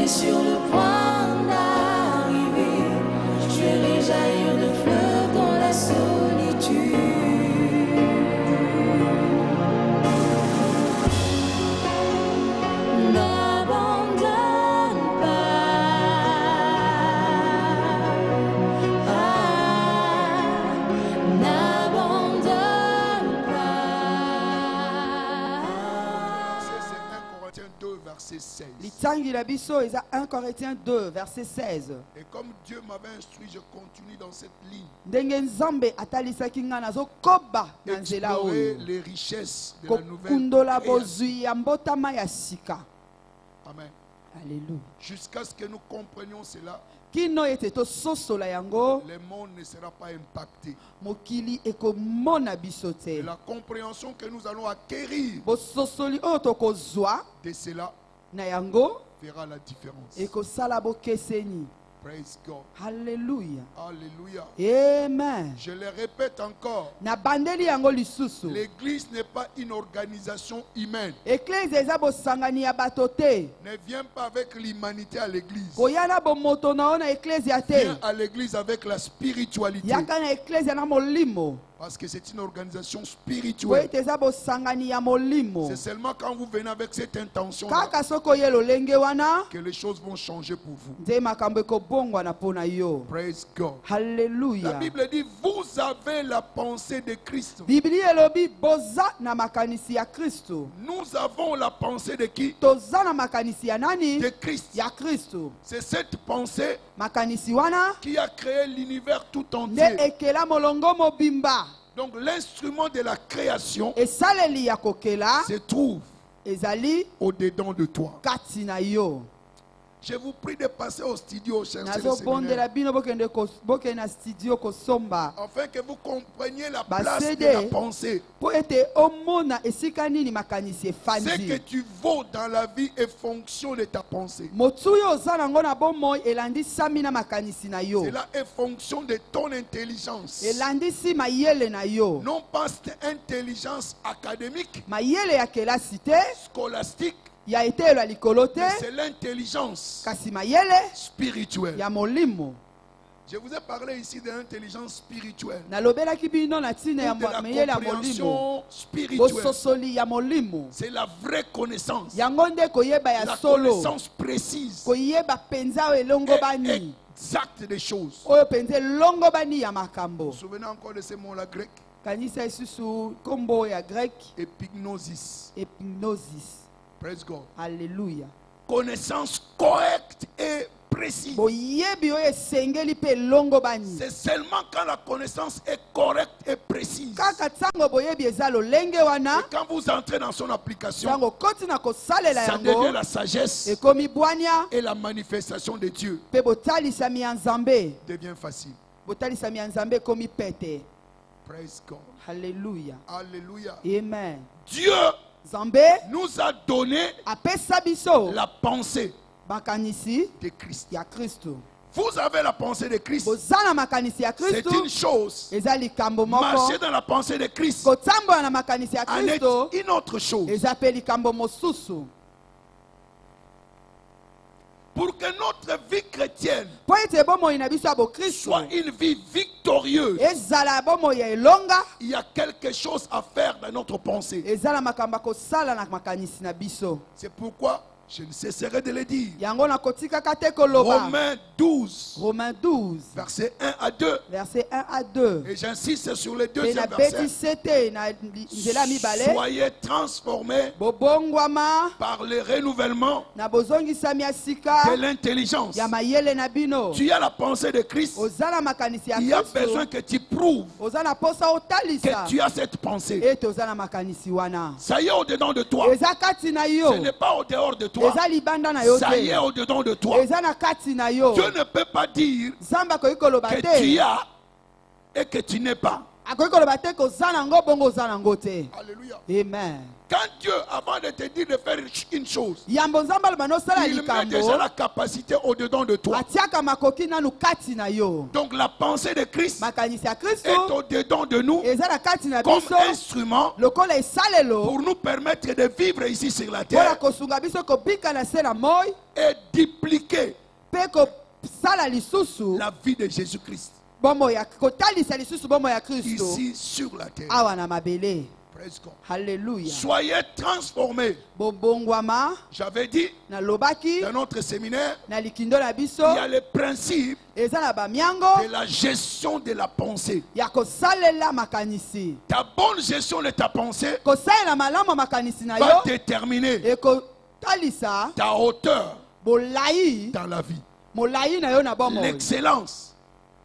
est sur le point d'arriver. Je vais jaillir de fleuves dans la solitude. N'abandonne verset 16. Litangi la biso eza 1 Corinthiens 2 verset 16. Et comme Dieu m'avait instruit, je continue dans cette ligne. Ndenge Nzambe atalisaki nga nazo koba na nzela Explorer oyo. les richesses de la nouvelle Kokundola création. bozwi ya mbotama ya sika. Amen. Alléluia. Jusqu'à ce que nous comprenions cela, Kino ete to sosola yango le monde ne sera pas impacté. mokili ekomona biso Et te. la compréhension que nous allons acquérir Bososoli oyo tokozwa de cela na yango fera la différence. ekosala bokeseni. Praise God. Alléluia. Alléluia. Amen. Je le répète encore. Na bandeli yango lisusu. L'église n'est pas une organisation humaine. Eklise eza bosangani ya bato te. Ne viens pas avec l'humanité à l'église. Koyana bomoto na ona eklise ya te. Viens à l'église avec la spiritualité. Yaka na eklise na molimo. Parce que c'est une organisation spirituelle. Koyete eza bosangani ya molimo. C'est seulement quand vous venez avec cette intention Kaka soko ye lolenge wana. que les choses vont changer pour vous. Nde makambo ekobongwa na pona yo. Praise God. La Hallelujah. Bible dit, vous avez la pensée de Christ. Bibli elobi boza na makanisi ya Kristo. Nous avons la pensée de qui? Toza na makanisi ya nani? De Christ. Ya Kristo. C'est cette pensée Makanisi wana qui a créé l'univers tout nde entier. ekela molongo mobimba. Donc l'instrument de la création Esaleli ya kokela se trouve ezali au-dedans de toi. kati na yo. Je vous prie de passer au studio, chercher le Nazobondela séminaire, bino bokende na studio kosomba. afin que vous compreniez la Ba place de CD. la pensée. Po ete omona esika nini makanisi Ce que efandi. tu vaux dans la vie est fonction de ta pensée. Motu oyo oza nango na bomoi elandisami na makanisi na yo. Cela est fonction de ton intelligence. Elandisi mayele na yo. Non pas cette intelligence académique, Mayele ya kelasi te, scolastique, ya etelo ya likolo te, mais c'est l'intelligence kasi mayele spirituelle. ya molimo. Je vous ai parlé ici de l'intelligence spirituelle, Nalobelaki bino na ntina ya ou de la mayele ya molimo. compréhension spirituelle. Bososoli ya molimo. C'est la vraie connaissance, Yango nde koyeba ya la solo. connaissance précise Koyeba penza oyo elongo et bani. exacte des choses. Oyo penza elongo bani ya makambo. Vous vous souvenez encore de ce mot-là grec? Kanisa isusu kombo ya grec Epignosis. epignosis. Praise God. Alléluia. Connaissance correcte et précise. Boyebi oyo esengeli pe elongo bani. C'est seulement quand la connaissance est correcte et précise. Kaka tango boyebi eza lolenge wana. Et quand vous entrez dans son application, Tango koti na kosalela ça devient yango. la sagesse Ekomi bwania et la manifestation de Dieu pe botalisami ya Nzambe. devient facile. Botalisami ya Nzambe ekomi pete. Praise God. Alléluia. Alléluia. Amen. Dieu Nzambe nous a donné apesa biso la pensée makanisi de Christ. ya Kristo. Vous avez la pensée de Christ. Boza na makanisi ya C'est Kristo. une chose. Eza likambo moko. Marcher dans la pensée de Christ Kotambola na makanisi ya en est Kristo. une autre chose. Eza pe likambo mosusu. Pour que notre vie chrétienne Po ete bomoi na biso ya bokristo soit une vie victorieuse, ezala bomoi ya elonga, il y a quelque chose à faire dans notre pensée. ezala makambo ya kosala na makanisi na biso. C'est pourquoi je ne cesserai de le dire. Yango na kotikaka te koloba. Romains 12, Romains 12 versets 1 à 2. verset 1 à 2. Et j'insiste sur le Pe na deuxième beti verset. sete na nzela mibale. Soyez transformés Bobongwama par le renouvellement na bozongisami ya de sika l'intelligence. ya mayele na bino. Tu as la pensée de Christ. Oza na makanisi ya Il y a Kristo. besoin que tu prouves Oza na posa otalisa. que tu as cette pensée. Ete oza na makanisi wana. Ça y est au-dedans de toi. Eza kati na yo. Ce n'est pas au dehors de toi. Eza libanda na yo Ça y est te. au-dedans de toi. Eza na kati na yo. Dieu ne peut pas dire Zamba koyi koloba que te. tu as et que tu n'es pas. Akoyi koloba te koza nango bongo oza nango te. Alléluia. Amen. Quand Dieu, avant de te dire de faire une chose, Yambo nzamba aloba nosala il met déjà likambo. la capacité au-dedans de toi. Atiaka makoki nanu kati na yo. Donc la pensée de Christ Makanisi ya est Kristo au-dedans de nous eza na kati na comme biso instrument lokola esalelo pour nous permettre de vivre ici sur la mpona terre kosunga biso kobika na se na moi et kosala lisusu la vie de Jésus-Christ bomoi ya kotalisa lisusu bomoi ya Kristo ici sur la terre. awa na mabele. Praise God. Hallelujah. Soyez transformés. Bobongwama J'avais dit na lobaki dans notre séminaire, na likindo na biso il y a le principe eza na bamiango de la gestion de la pensée. ya kosalela makanisi. Ta bonne gestion de ta pensée Kosalela malamu makanisi na va yo déterminer ekotalisa ta hauteur bolai dans la vie, molai na yo na bomoi. l'excellence,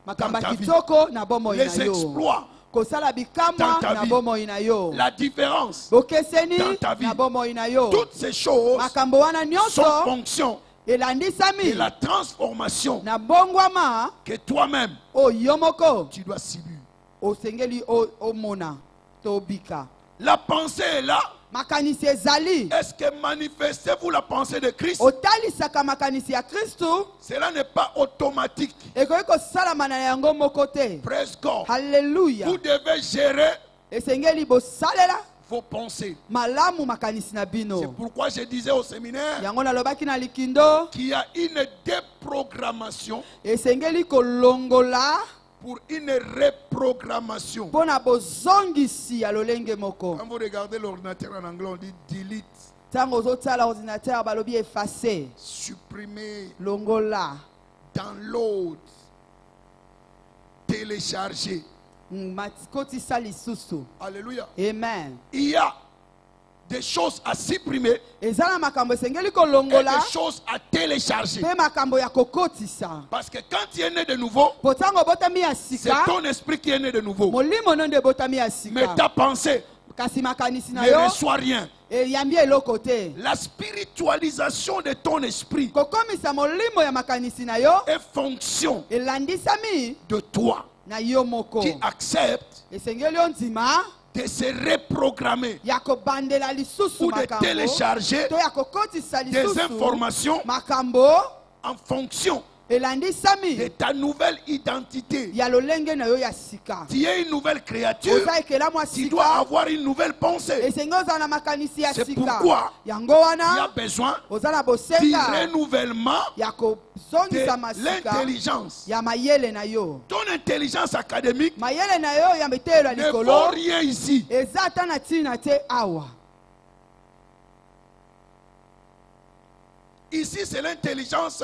Makamba dans ta vie, kitoko na bomoi na les yo. exploits, Kosala bikamwa dans ta na vie. bomoi na yo. la différence. Bokeseni dans ta vie. na bomoi na yo. Toutes ces choses Makambo wana sont nyonso fonction elandisami de la transformation na bongwama que toi-même o yo moko tu dois subir. osengeli omona tobika. La pensée est là. Makanisi ezali. Est-ce que manifestez-vous la pensée de Christ? Otalisaka makanisi ya Kristo Cela n'est pas automatique. ekoki kosalama na yango moko te. Praise God. Hallelujah. Vous devez gérer Esengeli bosalela vos pensées. malamu makanisi na C'est bino. pourquoi je disais au séminaire Yango nalobaki na likindo qu'il y a une déprogrammation esengeli kolongola pour une reprogrammation. mpona bozongisi ya lolenge moko. Quand vous regardez l'ordinateur en anglais, on dit delete, Ntango ozotala ordinateur balobi effacer, supprimer, longola, download, télécharger. kotisa lisusu. Alléluia. Amen. Il y a des choses à supprimer Eza na makambo esengeli et kolongola des choses à télécharger. mpe makambo ya kokotisa. Parce que quand tu es né de nouveau, Po ntango obotami ya c'est sika, ton esprit qui est né de nouveau. molimo no nde ebotami ya Mais sika. ta pensée Kasi makanisi na ne yo reçoit rien. eyambi eloko te. La spiritualisation de ton esprit Kokomisa molimo ya makanisi na yo est fonction elandisami de toi na yo moko. qui accepte Esengeli ondima de se reprogrammer ya kobandela lisusu ou de makambo télécharger to ya kokotisa des lisusu informations makambo en fonction elandisami de ta nouvelle identité. ya lolenge na yo ya sika. Tu es une nouvelle créature, Oza ekela mwa tu dois sika avoir une nouvelle pensée. esengi ozala na makanisi ya C'est sika. pourquoi Yango Il y a wana besoin oza na du bosenga renouvellement ya de kozongisa masika l'intelligence. ya mayele na yo. Ton intelligence académique Mayele na yo ya metelo ya ne vaut likolo rien ici. eza ata na ntina te awa. Ici, c'est l'intelligence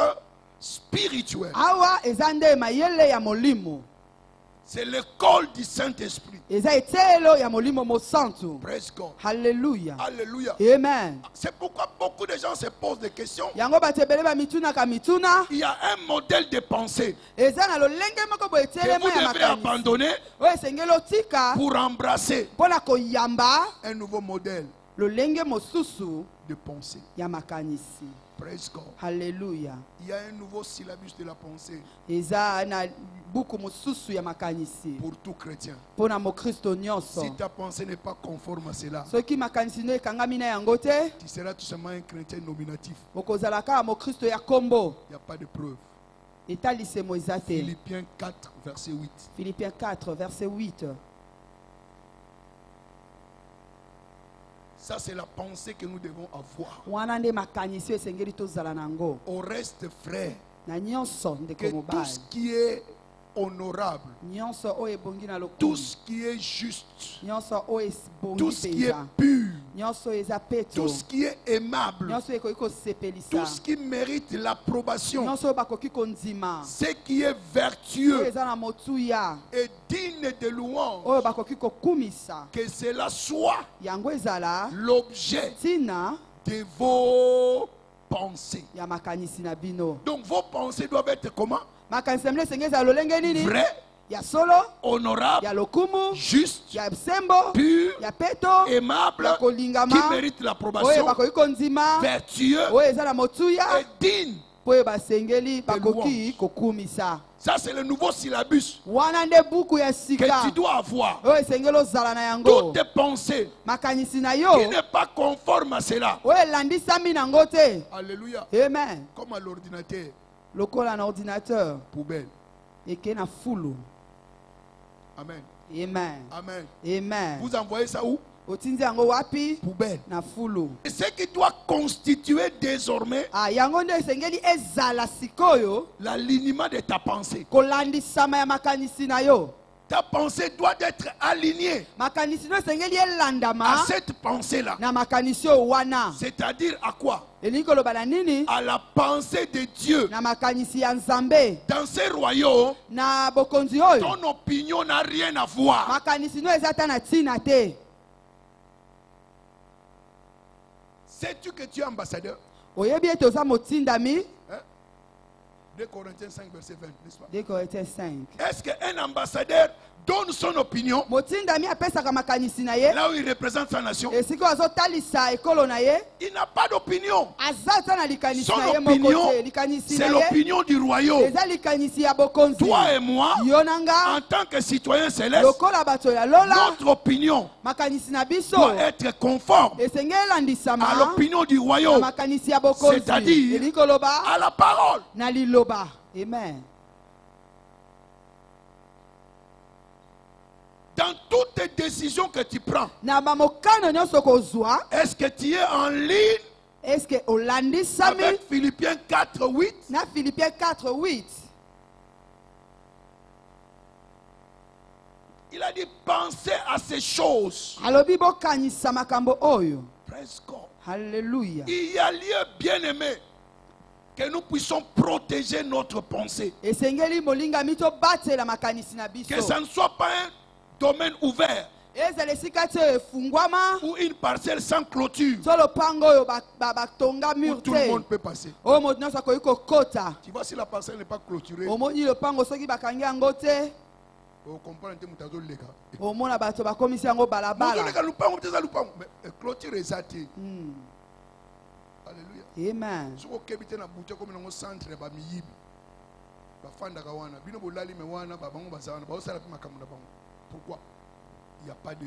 spirituelle. Awa eza nde mayele ya molimo. C'est l'école du Saint-Esprit. Eza etelo ya molimo mosantu. Praise God. Hallelujah. Alléluia. Amen. C'est pourquoi beaucoup de gens se posent des questions. Yango bato ebele bamitunaka mituna. Il y a un modèle de pensée Eza na lolenge moko boye que etelema vous ya devez makanisi abandonner oyo esengeli otika pour embrasser mpona koyamba un nouveau modèle lolenge mosusu de pensée. ya makanisi. Praise God. Haleluya. Il y a un nouveau syllabus de la pensée Eza na buku mosusu ya makanisi pour tout chrétien. mpona mokristo nyonso. Si ta pensée n'est pas conforme à cela, Soki makanisi no ekangami na yango te, tu seras tout simplement un chrétien nominatif. okozala kaka mokristo ya kombo. Il n'y a pas de preuve. Etalisemo eza te. Philippiens 4, verset 8. Philippiens 4, verset 8. Ça, c'est la pensée que nous devons avoir. Wana nde makanisi oyo esengeli tozala nango. Au reste, frère, Na nyonso ndeko que tout mobali. ce qui est honorable, Nyonso oyo ebongi na tout lokumu. ce qui est juste, Nyonso oyo tout ebongi ce qui est penza. pur, Nyonso oyo eza peto. tout ce qui est aimable, Nyonso oyo ekoki tout kosepelisa. ce qui mérite l'approbation, Nyonso oyo bakoki kondima. ce qui est Oyo vertueux eza na motuya. et digne de louange, Oyo bakoki kokumisa. que cela soit Yango ezala l'objet ntina de vos pensées. ya makanisi na bino. Donc vos pensées doivent être comment? Makanisi na bino esengeli ezala lolenge nini? Vrai, Ya solo, honorable, ya lokumu, juste, ya sembo, pur, ya peto, aimable, ya kolingama, qui mérite oyo l'approbation, bakoki kondima, vertueux oyo eza na motuya, et digne. oyo basengeli bakoki louange. kokumisa. Ça, c'est le nouveau syllabus Wana nde buku ya que sika tu dois avoir. oyo esengeli ozala na yango. Toutes tes pensées Makanisi na qui yo n'est pas conforme à cela. oyo elandisami nango te. Alléluia. Amen. Comme à l'ordinateur, Lokola na ordinateur poubelle. eke na fulu. Amen. Amen. Amen. Amen. Vous envoyez ça où? otindi yango wapi Poubelle. na fulu. Et ce qui doit constituer désormais Yango nde esengeli ezala sikoyo l'alignement de ta pensée. kolandisama ya makanisi na yo. Ta pensée doit être alignée Makanisi no esengeli à elandama cette pensée-là. na makanisi oyo wana. C'est-à-dire à quoi? Elingi koloba na nini? À la pensée de Dieu. Na makanisi ya Nzambe. Dans ces royaumes, Na bokonzi oyo ton opinion n'a rien à voir. makanisi no eza ta na ntina te. Sais-tu que tu es ambassadeur? Oyebi ete oza motindami. 2 Corinthiens 5, verset 20, n'est-ce pas? 2 Corinthiens 5. Est-ce qu'un ambassadeur donne son opinion Motindami apesaka makanisi na ye là où il représente sa nation? esika azotalisa ekolo na ye Il n'a pas d'opinion. aza ta na likanisi Son na ye opinion, moko te. Likanisi c'est na ye l'opinion du royaume. eza likanisi ya bokonzi. Toi et moi, Yo na nga en tant que citoyens célestes, lokola bato ya lola notre opinion makanisi na biso doit être conforme esengeli à elandisama l'opinion du na royaume, makanisi ya bokonzi. c'est-à-dire Elingi koloba à la parole. na liloba. Amen. Dans toutes tes décisions que tu prends, Na bamokano nyonso kozwa est-ce que tu es en ligne eske olandisami avec Philippiens 4, 8? na Philippiens 4:8. Il a dit pensez à ces choses. Alobi bokanisa makambo oyo. Praise God. Hallelujah. Il y a lieu, bien-aimé, que nous puissions protéger notre pensée. Esengeli molinga mito batela makanisi na Que biso. ça ne soit pas un domaine ouvert Ezala esika te efungwama ou une parcelle sans clôture so lopango oyo batonga où mur tout le te. monde peut passer. Oyo moto nyonso akoki kokota. Tu vois, si la parcelle n'est pas clôturée, Omoni lopango soki bakangi yango te. on comprend que tu as les gars. Omona bato bakomisi yango balabala. Mais clôture est ça. Alléluia. Amen. Si vous avez un bouton comme un centre, vous avez un pourquoi il n'y a pas de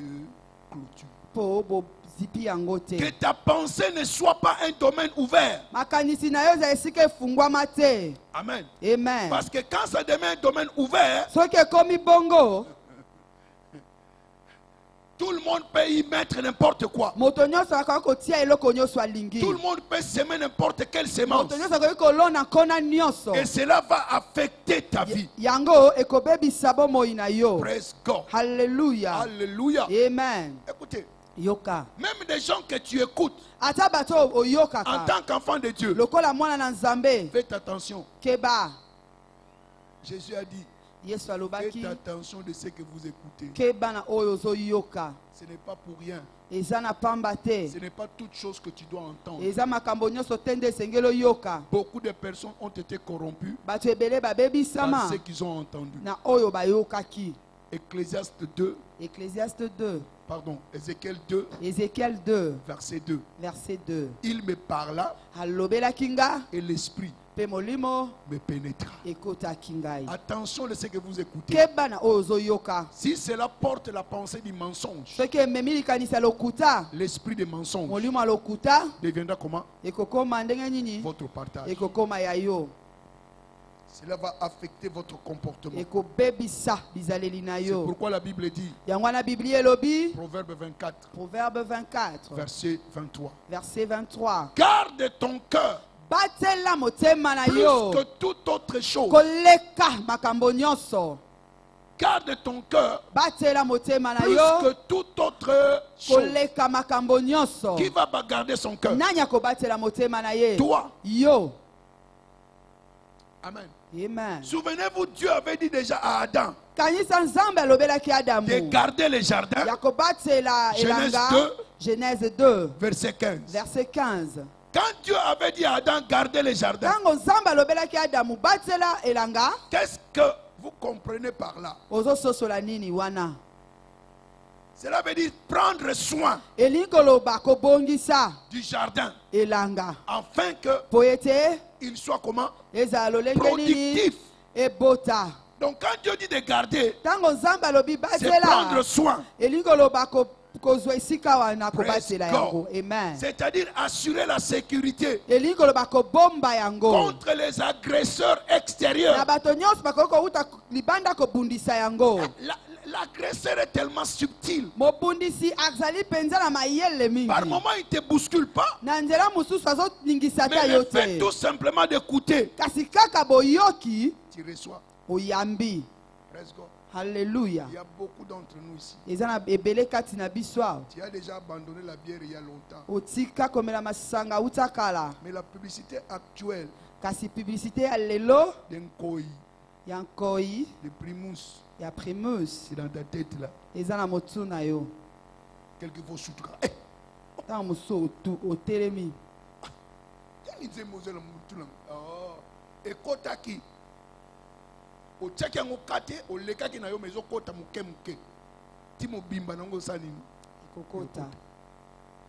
clôture? Po bo zipi yango te. Que ta pensée ne soit pas un domaine ouvert. Makanisi na yo za esika efungwama te. Amen. Amen. Parce que quand ça devient un domaine ouvert, Soki ekomi bongo tout le monde peut y mettre n'importe quoi. moto nyonso akoki kotia eloko nyonso alingi. Tout le monde peut semer n'importe quelle semence. Moto nyonso akoki kolona nkona nyonso. Et cela va affecter ta vie. Yango ekobebisa bomoi na yo. Praise God. Hallelujah. Alléluia. Amen. Écoutez, Yoka. même des gens que tu écoutes Ata bato en oyokaka. tant qu'enfant de Dieu, Lokola mwana na Nzambe. faites attention. Keba. Jésus a dit, Yesu alobaki. faites attention de ce que vous écoutez. Keba na oyo ozoyoka. Ce n'est pas pour rien. Eza na pamba te. Ce n'est pas toute chose que tu dois entendre. Eza makambo nyonso te nde esengeli oyoka. Beaucoup de personnes ont été corrompues Bato ebele par babebisama ce qu'ils ont entendu. na oyo bayokaki. Ecclésiaste 2, Ecclésiaste 2. pardon, Ézéchiel 2, Ézéchiel 2. verset 2. Verset 2. Il me parla Alobelaki nga et l'esprit pe molimo me pénétra. ekotaki ngai. Attention de ce que vous écoutez. Keba na oyo ozoyoka. Si cela porte la pensée du mensonge, Soki ememi likanisi ya lokuta, l'esprit de mensonge molimo ya lokuta deviendra comment? ekokoma ndenge nini? Votre partage. Ekokoma ya yo. Cela va affecter votre comportement. Ekobebisa bizaleli na C'est yo. pourquoi la Bible dit, Yango wana Biblia elobi, Proverbe 24, Proverbe 24, verset 23. verset 23. Garde ton cœur Batela motema na plus yo. que toute autre chose. Koleka makambo nyonso. Garde ton cœur Batela motema na plus yo. que toute autre chose. Koleka makambo nyonso. Qui va garder son cœur? Nani akobatela motema na ye? Toi. Yo. Amen. Amen. Souvenez-vous, Dieu avait dit déjà à Adam Kanisa Nzambe alobelaki Adamu. de garder les jardins. Yakobatela Genèse elanga. 2. Genèse 2. Verset 15. Verset 15. Quand Dieu avait dit à Adam garder les jardins, Tango Nzambe alobelaki Adamu batela elanga. qu'est-ce que vous comprenez par là? Ozososola nini wana? Cela veut dire prendre soin Elikoloba kobongisa du jardin elanga. afin que Poete il soit comment? eza lolenge nini Productif. ebota. Donc quand Dieu dit de garder, Tango Nzambe alobi c'est prendre batela. soin. Elikoloba kozwa esika wana Praise kobatela God. yango. Amen. C'est-à-dire assurer la sécurité Elikoloba kobomba yango. contre les agresseurs extérieurs. Na bato nyonso bakoki kouta libanda kobundisa yango. l'agresseur est tellement subtil. mobundisi azali penza na mayele mingi. Par moment, il ne te bouscule pas. Na nzela mususu azoningisa Mais ta le yo fait te. tout simplement d'écouter, Kasi kaka boyoki tu reçois. oyambi. Praise God. Alléluia. Il y a beaucoup d'entre nous ici. Eza na ebele kati na biso awa. Tu as déjà abandonné la bière il y a longtemps. Otika komela masanga utakala. Mais la publicité actuelle Kasi publicité ya lelo d'un koi, ya nkoi de Primus, ya primus c'est dans ta tête là. eza na motu na yo. Quelquefois, surtout quand. Eh, Ntango mosusu otelemi. quel est le mot de la mouton? Oh, et kotaki. O tchaki yango kate, o lekaki na yo mezo kota muke muke. Ti mo bimba nango sanini. Kokota.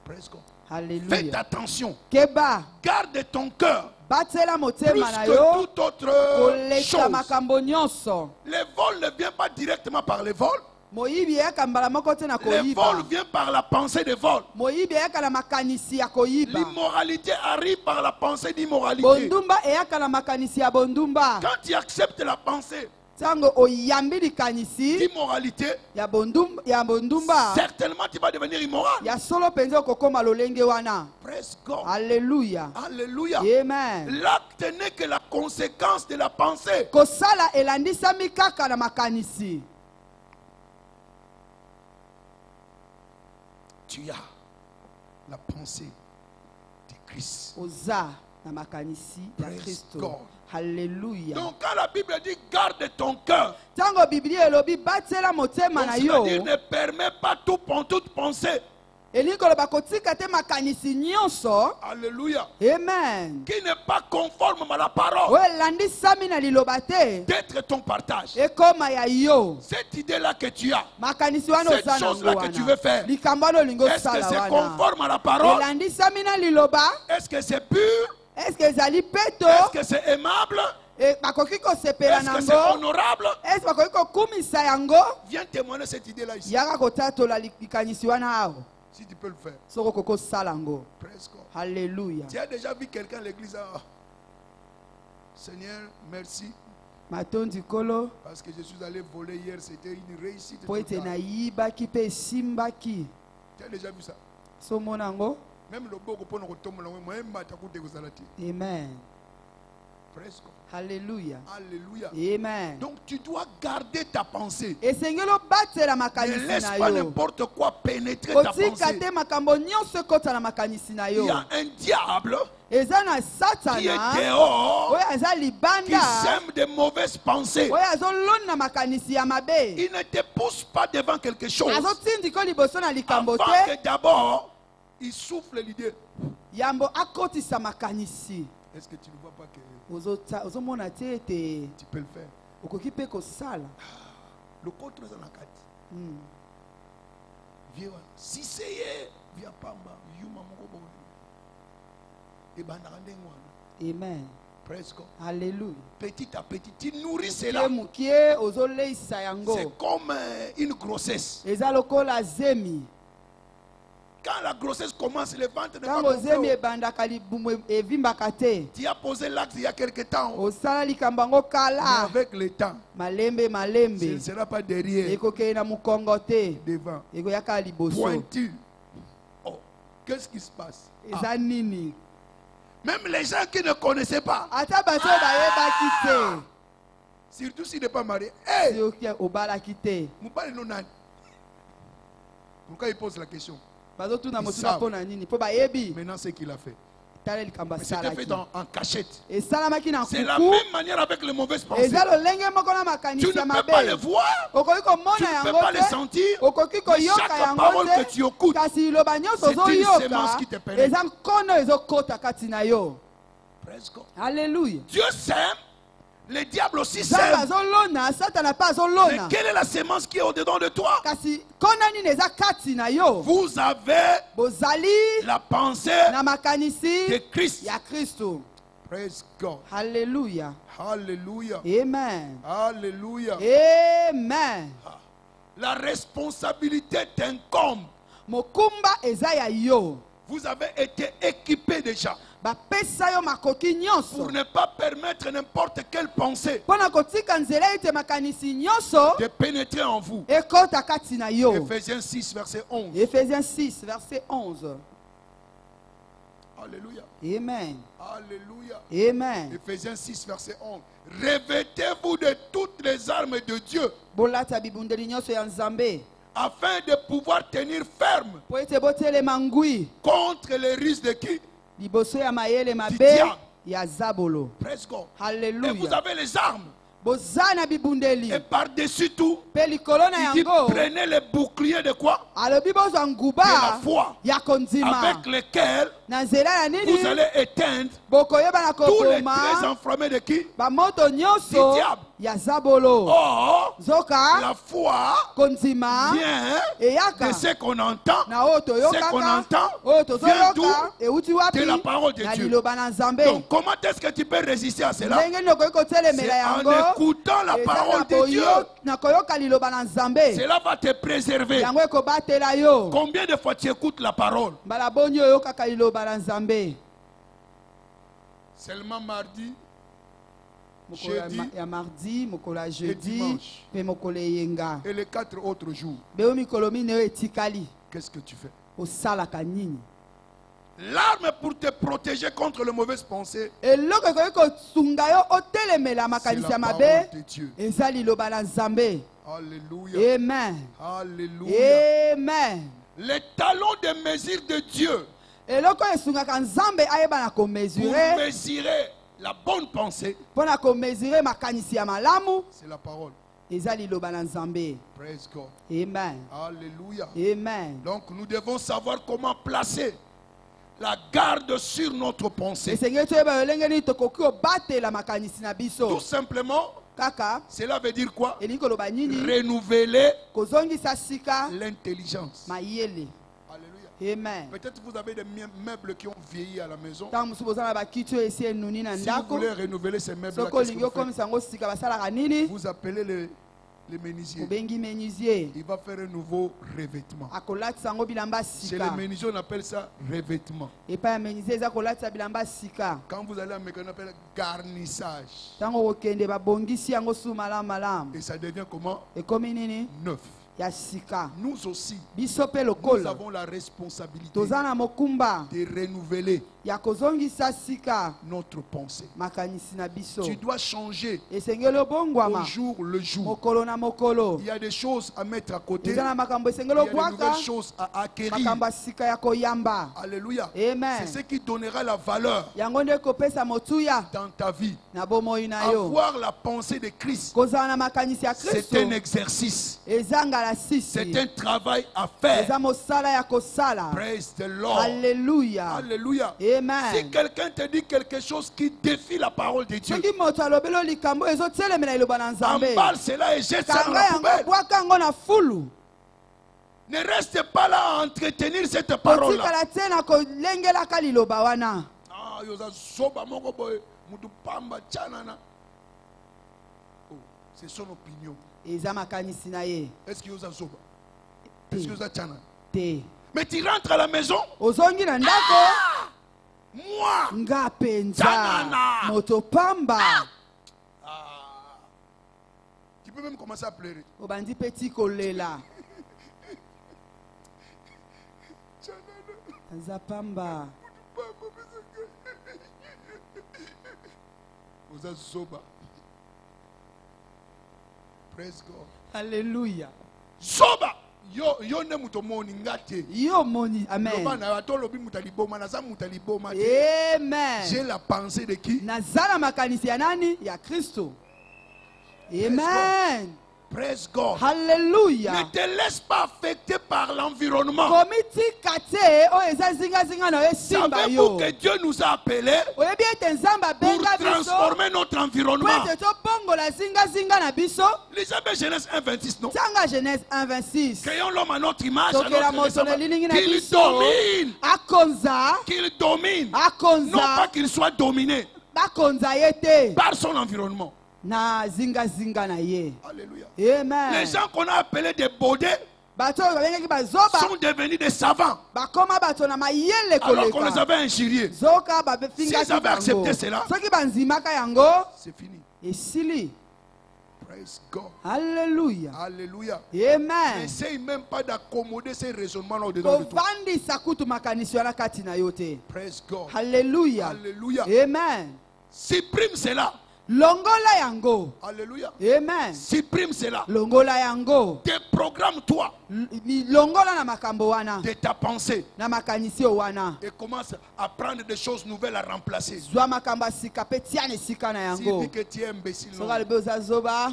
Presque. Faites Alléluia. attention. Keba Garde ton cœur batela plus motema na que yo toute autre koleka chose. makambo nyonso. Les vols ne viennent pas directement par les vols. Moyibi eyaka mbala moko te na Les vols koyiba. viennent par la pensée des vols. Moyibi eyaka na makanisi ya koyiba. L'immoralité arrive par la pensée d'immoralité. Bondumba eyaka na makanisi ya bondumba. Quand tu acceptes la pensée Tango oyambi likanisi d'immoralité, ya bondumba certainement tu vas devenir immoral. ya solo penza okokoma lolenge wana. Praise God. Alléluia. Alléluia. Amen. L'acte n'est que la conséquence de la pensée. Kosala elandisami kaka na makanisi. Tu as la pensée de Christ. Oza na makanisi ya Praise Kristo. God. Alléluia. Donc quand la Bible dit garde ton cœur, Tango Biblia elobi batela motema donc na yo. c'est-à-dire ne permet pas toute pensée. Elingi koloba kotika te makanisi nyonso. Alléluia. Amen. Qui n'est pas conforme à la parole. Oyo elandisami na liloba te. D'être ton partage. Ekoma ya yo. Cette idée-là que tu as, Makanisi wana cette oza chose-là nango que tu wana. veux faire, Likambo wana olingi est-ce que osala c'est wana. conforme à la parole? Elandisami na liloba. Est-ce que c'est pur? Est-ce que ezali peto? Est-ce que c'est aimable? Bakoki kosepela Est-ce que c'est nango? honorable? Est-ce bakoki kokumisa yango? Viens témoigner cette idée-là ici. Yaka kotatola likanisi wana awa. Si tu peux le faire. Soko koko sala yango. Praise God. Alléluia. Tu as déjà vu quelqu'un à l'église? Ah, Seigneur, merci. Matondi kolo. Parce que je suis allé voler hier. C'était une réussite. Po ete totale. nayibaki pe esimbaki. Tu as déjà vu ça? Somona yango? Même le beau pour nous tomber là, moi, je suis Amen. Praise God. Alléluia. Alléluia. Amen. Donc tu dois garder ta pensée. Esengelo batela Ne makanisi laisse na pas yo. n'importe quoi pénétrer ta Kotika pensée. te makambo nyonso ekota na makanisi na Il yo. y a un diable Eza na qui est satana dehors, oyo aza qui libanda sème de mauvaises pensées. oyo azolona makanisi ya mabe. Il ne te pousse pas devant quelque chose Azotindika liboso na likambo avant te. que d'abord il souffle l'idée. Yambo akotisa makanisi. Est-ce que tu ne vois pas que Ozomona te ete tu peux le faire? okoki pe kosala. Le contre est dans la carte. Viens, si c'est viens pamba, yuma moko boy. Et banarande ngwana. Amen. Praise God. Alléluia. Petit à petit, tu nourris cela. Mukie ozoleisa yango. C'est comme une grossesse. Eza lokola zemi. Quand la grossesse commence, le ventre n'est pas Tango zemi gonflé. ebandaka libumu evimbaka te. Tu as posé l'acte il y a quelque temps. Osala likambo yango Mais kala. avec le temps, Malembe ce ne malembe. sera pas derrière, Ekokei na mukongo te. devant. Ekoyaka liboso. Pointu. Oh, qu'est-ce qui se passe? Eza nini? Même les gens qui ne connaissaient pas, Ata bato bayebaki te. surtout s'il n'est pas marié. Hey! Soki obalaki te. Moubali non nani. Pourquoi il pose la question? Bazotuna Ils mosika savent. mpo na nini? Mpo bayebi. Maintenant, ce qu'il a fait. Tala likambo Mais c'était fait asalaki. en cachette. Esalamaki na C'est la nkuku. même manière avec les mauvaises pensées. Eza lolenge moko na Tu makanisi ne ya peux pas les mabe. voir, Okoki komona tu ne peux yango pas les te. sentir. Okoki Mais koyoka chaque parole yango que tu écoutes, te. Kasi liloba nyonso c'est une ozoyoka. sémence qui te pénètre. Eza nkono ezokota kati na yo. Praise God. Alléluia. Dieu sème, le diable aussi Nzambe sème. azolona, satana mpe Mais azolona. quelle est la sémence qui est au-dedans de toi? Kasi kona nini eza kati na yo. Vous avez Bozali la pensée na makanisi de Christ. ya Kristo. Praise God. Alléluia. Alléluia. Amen. Alléluia. Amen. La responsabilité t'incombe. Mokumba eza ya yo. Vous avez été équipé déjà. bapesa yo makoki nyonso pour ne pas permettre n'importe quelle pensée mpo na kotika nzela ete makanisi nyonso de pénétrer en vous. ekota kati na yo. Ephésiens 6, verset 11. Éphésiens 6 verset 11. Alléluia. Amen. Alléluia. Amen. Ephésiens 6, verset 11. Revêtez-vous de toutes les armes de Dieu Bolata bibundeli nyonso ya Nzambe afin de pouvoir tenir ferme po ete botelema ngwi contre les risques de qui? liboso ya mayele mabe diable. ya zabolo. Praise God. Et vous Hallelujah. avez les armes. Bozana bibundeli Et par-dessus tout, pe likolo na il dit yango prenez les boucliers de quoi? alobi bozwa De la nguba foi. ya kondima Avec lesquels na nzela ya vous nini allez éteindre bokoyeba na tous les traits koboma enflammés de qui? bamoto nyonso Du diable. ya zabolo. Or, Zoka la foi kondima vient eyaka de ce qu'on entend. na oyo Ce qu'on toyokaka entend oyo vient d'où? tozoyoka euti wapi De la parole de na Dieu. liloba na Nzambe. Donc, comment est-ce que tu peux résister à cela? ndenge nini okoki kotelemela C'est en yango écoutant la eza parole de Dieu. na koyoka liloba na Nzambe Cela va te préserver. yango ekobatela yo. Combien de fois tu écoutes la parole? mbala boni oyokaka liloba na Nzambe. Seulement mardi, Mokolo ya jeudi ma- ya mardi mokolo ya jeudi dimanche. mpe mokolo eyenga et les 4 autres jours. beyo mikolo mine oyo etikali Qu'est-ce que tu fais? osalaka nini? L'arme pour te protéger contre les mauvaises pensées, eloko ekoki kosunga yo otelemela c'est makanisi la ya parole mabe de Dieu. eza liloba na Nzambe. Alléluia. Amen. Alléluia. Amen. Les talons de mesure de Dieu eloko esungaka Nzambe ayeba na pour komesure mesurer la bonne pensée, mpo na komesure makanisi ya malamu c'est la parole. eza liloba na Nzambe. Praise God. Amen. Alléluia. Amen. Donc nous devons savoir comment placer la garde sur notre pensée. esengeli toyeba lolenge nini tokoki kobatela makanisi na Tout biso. simplement, Kaka cela veut dire quoi? elingi koloba nini? Renouveler Kozongisa sika l'intelligence. mayele. Alléluia. Amen. Peut-être vous avez des meubles qui ont vieilli à la maison. ntango mosusu boza na bakiti oyo esi enuni na Si vous ndako voulez renouveler ces meubles-là, soki qu'est-ce que olingi vous faites? okomisa yango sika basalaka nini? Vous appelez les menuisiers. obengi menuisier Il va faire un nouveau revêtement. akolatisa yango bilamba ya Chez les sika. menuisiers, on appelle ça revêtement. epai ya menuisier eza kolatisa bilamba ya sika. Quand vous allez en mécanique, on appelle garnissage. ntango kokende babongisi yango su malamu malamu Et ça devient comment? ekomi nini? Neuf. ya sika. Nous aussi, biso mpe nous lokola avons la responsabilité toza na mokumba de renouveler ya kozongisa sika notre pensée. makanisi na biso. Tu dois changer esengeli obongwama au jour le jour. mokolo na mokolo. Il y a des choses à mettre à côté. eza na makambo Il y esengeli a de obwaka nouvelles choses à acquérir. makambo ya sika ya koyamba. Alléluia. Amen. C'est ce qui donnera la valeur yango nde ekopesa motuya dans ta vie. na bomoi na yo. Avoir la pensée de Christ, kozala na makanisi ya c'est kristo un exercice. eza ngala C'est sisi. un travail à faire. eza mosala ya kosala. Praise the Lord. Alléluia. Alléluia. Amen. Si quelqu'un te dit quelque chose qui défie la parole de Dieu, soki moto alobeli yo likambo oyo ezotelemela liloba na Nzambe, emballe cela et jette ça dans kanga la yango poubelle. bwaka yango na fulu. Ne reste pas là à entretenir cette parole-là. kotikala te na kolengelaka liloba wana. Ah, yoza zoba moko boy, mutu pamba tchanana. Oh, c'est son opinion. eza makanisi na ye Est-ce que yoza zoba? Est-ce que yoza tchanana? te. Mais tu rentres à la maison, ozongi na ndako moi, nga penza Tanana. moto pamba. ah, tu peux même commencer à pleurer. obandi mpe ti kolela. aza pamba. Yoza zoba. Praise God. Alleluya. Zoba. Yo ne muto moni ngate. yo moni. Amen. Lobana atolobi mutaliboma na za mutaliboma te. Amen. J'ai la pensée de qui? naza na makanisi ya nani? ya kristo. Amen. Praise God. Hallelujah. Ne te laisse pas affecter par l'environnement. komitika te oyo eza zingazinga na yo esimba Savez-vous yo. que Dieu nous a appelés oyebi ete nzambe pour abenga biso transformer notre po environnement? ete tobongola zingazinga na biso. Lisez bien Genèse 1:26, non? tanga Genèse 1:26. Créons l'homme à notre image, à tokela notre moto na ressemblance. elilingi na Qu'il biso domine. akonza Qu'il domine. Non pas akonza qu'il soit dominé bakonza ye te par son environnement. na zingazinga na ye. Alléluia. Amen. Les gens qu'on a appelés des baudets, bato oyo babengaki bazoba sont devenus des savants. bakoma bato na mayele Alors qu'on les koleka avait injuriés. zoka S'ils avaient accepté cela, soki banzimaka yango c'est fini. esili. Praise God. Alléluia. Alléluia. Amen. N'essaye même pas d'accommoder ces raisonnements au-dedans de toi. kovandisa kutu makanisi wana kati na yo te. Praise God. Alléluia. Alléluia. Amen. Supprime cela. Longola yango. Alléluia. Amen. Supprime cela. Longola yango. Déprogramme-toi Longola na makambo wana. de ta pensée Na makanisi o wana. et commence à prendre des choses nouvelles à remplacer. Zwa makambo asika pe tiane sika na Si yango. dit que tu es imbécile, non. Soka lebe ozazoba.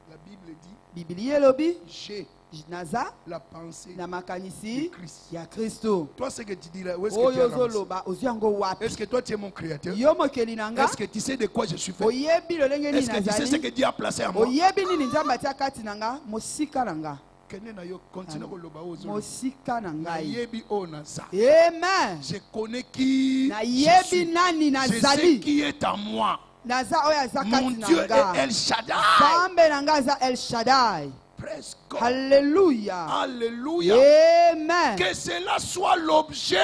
La Bible dit, Biblia elobi. j'ai Naza. la pensée. Na makanisi de Christ. ya Kristo. Toi, ce que tu dis là, où est-ce que tu Oyo as ramassé? zoloba oziango wapi. Est-ce que toi, tu es mon créateur? Yo mokeli nanga. Est-ce que tu sais de quoi je suis fait? Oyebi lolenge ni Est-ce que tu sais ce nazali. que Dieu a placé en moi? Oyebi nini nzambe atia kati nanga mosika nanga. Kene na yo, continue koloba ozo. Mosika na ngai. Nayebi o naza. Amen. Je connais qui je Nayebi suis. nani Je sais nazali. qui est en moi. Naza oyo aza Mon kati Dieu est nanga. El Shaddai. Nzambe nanga aza El Shaddai. Praise God. Alléluia. Alléluia. Amen. Que cela soit l'objet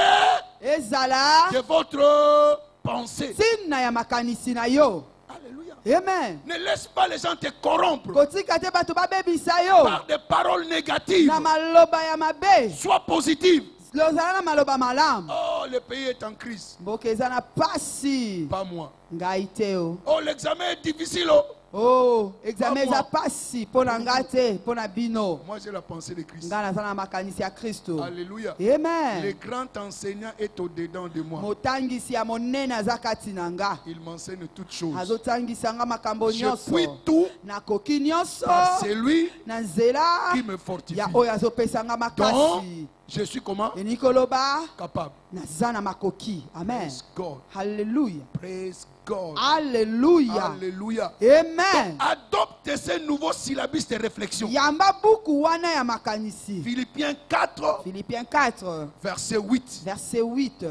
Ezala de votre pensée. tina ya makanisi na yo. Alléluia. Amen. Ne laisse pas les gens te corrompre Kotika te bato babebisa yo par des paroles négatives. na maloba ya mabe. Sois positive. Lozala na maloba malamu. Oh, le pays est en crise. Mboka eza na pasi. Pas moi. Ngai te o. Oh, l'examen est difficile. Oh. Oh, examen Pas eza moi. pasi mpo na nga te, mpo na bino. Moi, j'ai la pensée de Christ. Nga naza na makanisi ya Kristo. Alléluia. Amen. Le grand enseignant est au-dedans de moi. Motangisi ya monene aza kati na nga. Il m'enseigne toutes choses. Azotangisa nga makambo Je puis nyonso. tout Nakoki nyonso par celui na nzela qui me fortifie. ya oyo azopesa nga Donc, makasi. je suis comment? Eni koloba Capable. naza na makoki. Amen. Praise God. Hallelujah. Praise God. Alléluia. Alléluia. Amen. Adopte ces nouveaux syllabus de réflexion. Yamba buku wana ya makanisi. Philippiens 4, Philippiens 4, verset 8. verset 8.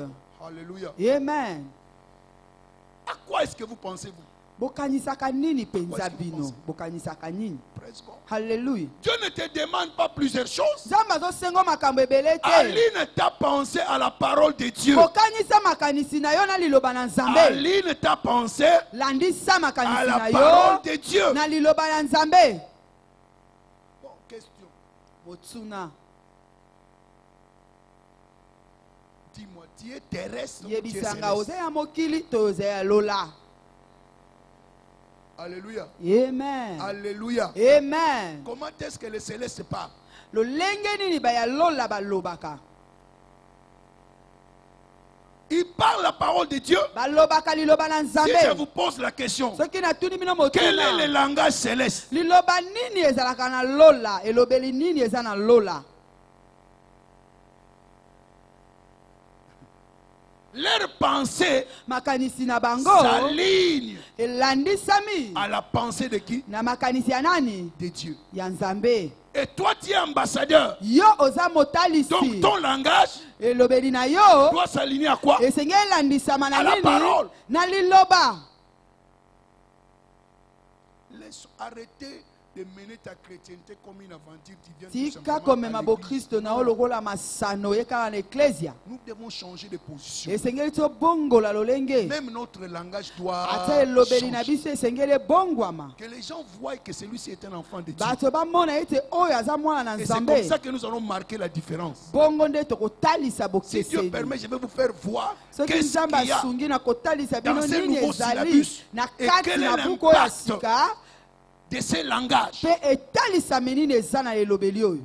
Alléluia. Amen. À quoi est-ce que vous pensez-vous? Bokanisaka nini penza Pourquoi est-ce que vous bino? pensez? Bokanisaka nini? Praise God. Hallelujah. Dieu ne te demande pas plusieurs choses. Nzambe azosengo makambo ebele te. Aline ta pensée à la parole de Dieu. Bokanisa makanisi na yo na liloba na Nzambe. Aline ta pensée Landisa à makanisi la na parole yo de Dieu. na liloba na Nzambe. Bon, question. Botsuna. Dis-moi, tu es terrestre ou tu es Yebisanga céleste? oze ya mokili to oze ya lola. Alléluia. Amen. Alléluia. Amen. Comment est-ce que le céleste parle? Lolenge nini ba ya lola balobaka. Il parle la parole de Dieu. Balobaka liloba na Si je Nzambe. vous pose la question, Soki natuni bino quel est le motuna. langage céleste? Liloba nini ezalaka na lola, elobeli nini eza na lola. Leur pensée Makanisi na bango s'aligne elandisami à la pensée de qui? na makanisi ya nani? De Dieu. Ya Nzambe. Et toi, tu es ambassadeur. Yo oza Donc motalisi. ton langage Elobeli na yo doit s'aligner à quoi? esenge elandisama na À la nini? parole. Na liloba. Laisse arrêter de mener ta chrétienté comme une aventure. Tu viens tout Tika simplement komema à bo l'église. Kristo na yo lokola masano yekala na eklesia. Nous devons changer de position. Esengeli tobongola lolenge. Même notre langage doit Ata elobeli na changer. biso esengeli ebongwama. Que les gens voient que celui-ci est un enfant de Dieu. Bato bamona ete oyo aza mwana na Et c'est Nzambe. comme ça que nous allons marquer la différence. Bongo nde tokotalisa Si Dieu bokeseni. permet, je vais vous faire voir Soki qu'est-ce Nzambe qu'il y a asungi na kotalisa dans bino ces nini nouveaux ezali syllabus na et kati quel est na buku oyo ya l'impact sika de ces langages. mpe etalisami nini eza na elobeli oyo.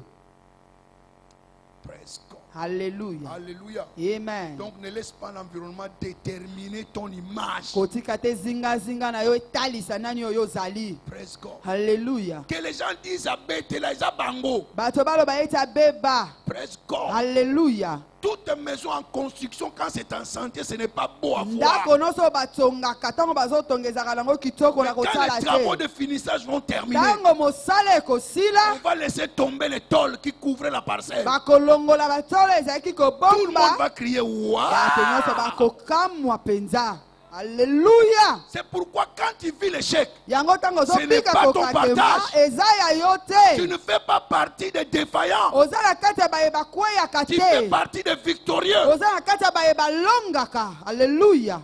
Praise God. Alléluia. Alléluia. Amen. Donc ne laisse pas l'environnement déterminer ton image. Kotika te zingazinga na yo etalisa nani oyo ozali. Praise God. Alléluia. Que les gens disent à Bethel, à Bango. Bato baloba ete abeba. Praise God. Alléluia. Toute maison en construction, quand c'est en santé, ce n'est pas beau à Ndako voir. nyonso batongaka ntango bazotongezaka nango kitoko Mais na quand kotala les travaux te. de finissage vont terminer, Ntango mosala on ekosila va laisser tomber les tôles qui couvrent la parcelle. bakolongola batolo ezalaki Tout le monde kobomba. va crier Bato nyonso waouh. bakokamwa penza. Alléluia. C'est pourquoi quand tu vis l'échec, yango ntango ce n'est ozobika pas ton kokatema partage. eza ya yo Tu te ne fais pas partie des défaillants. oza na kati ya bayeba kweyaka Tu fais te partie des victorieux. oza na kati ya bayeba longaka alleluya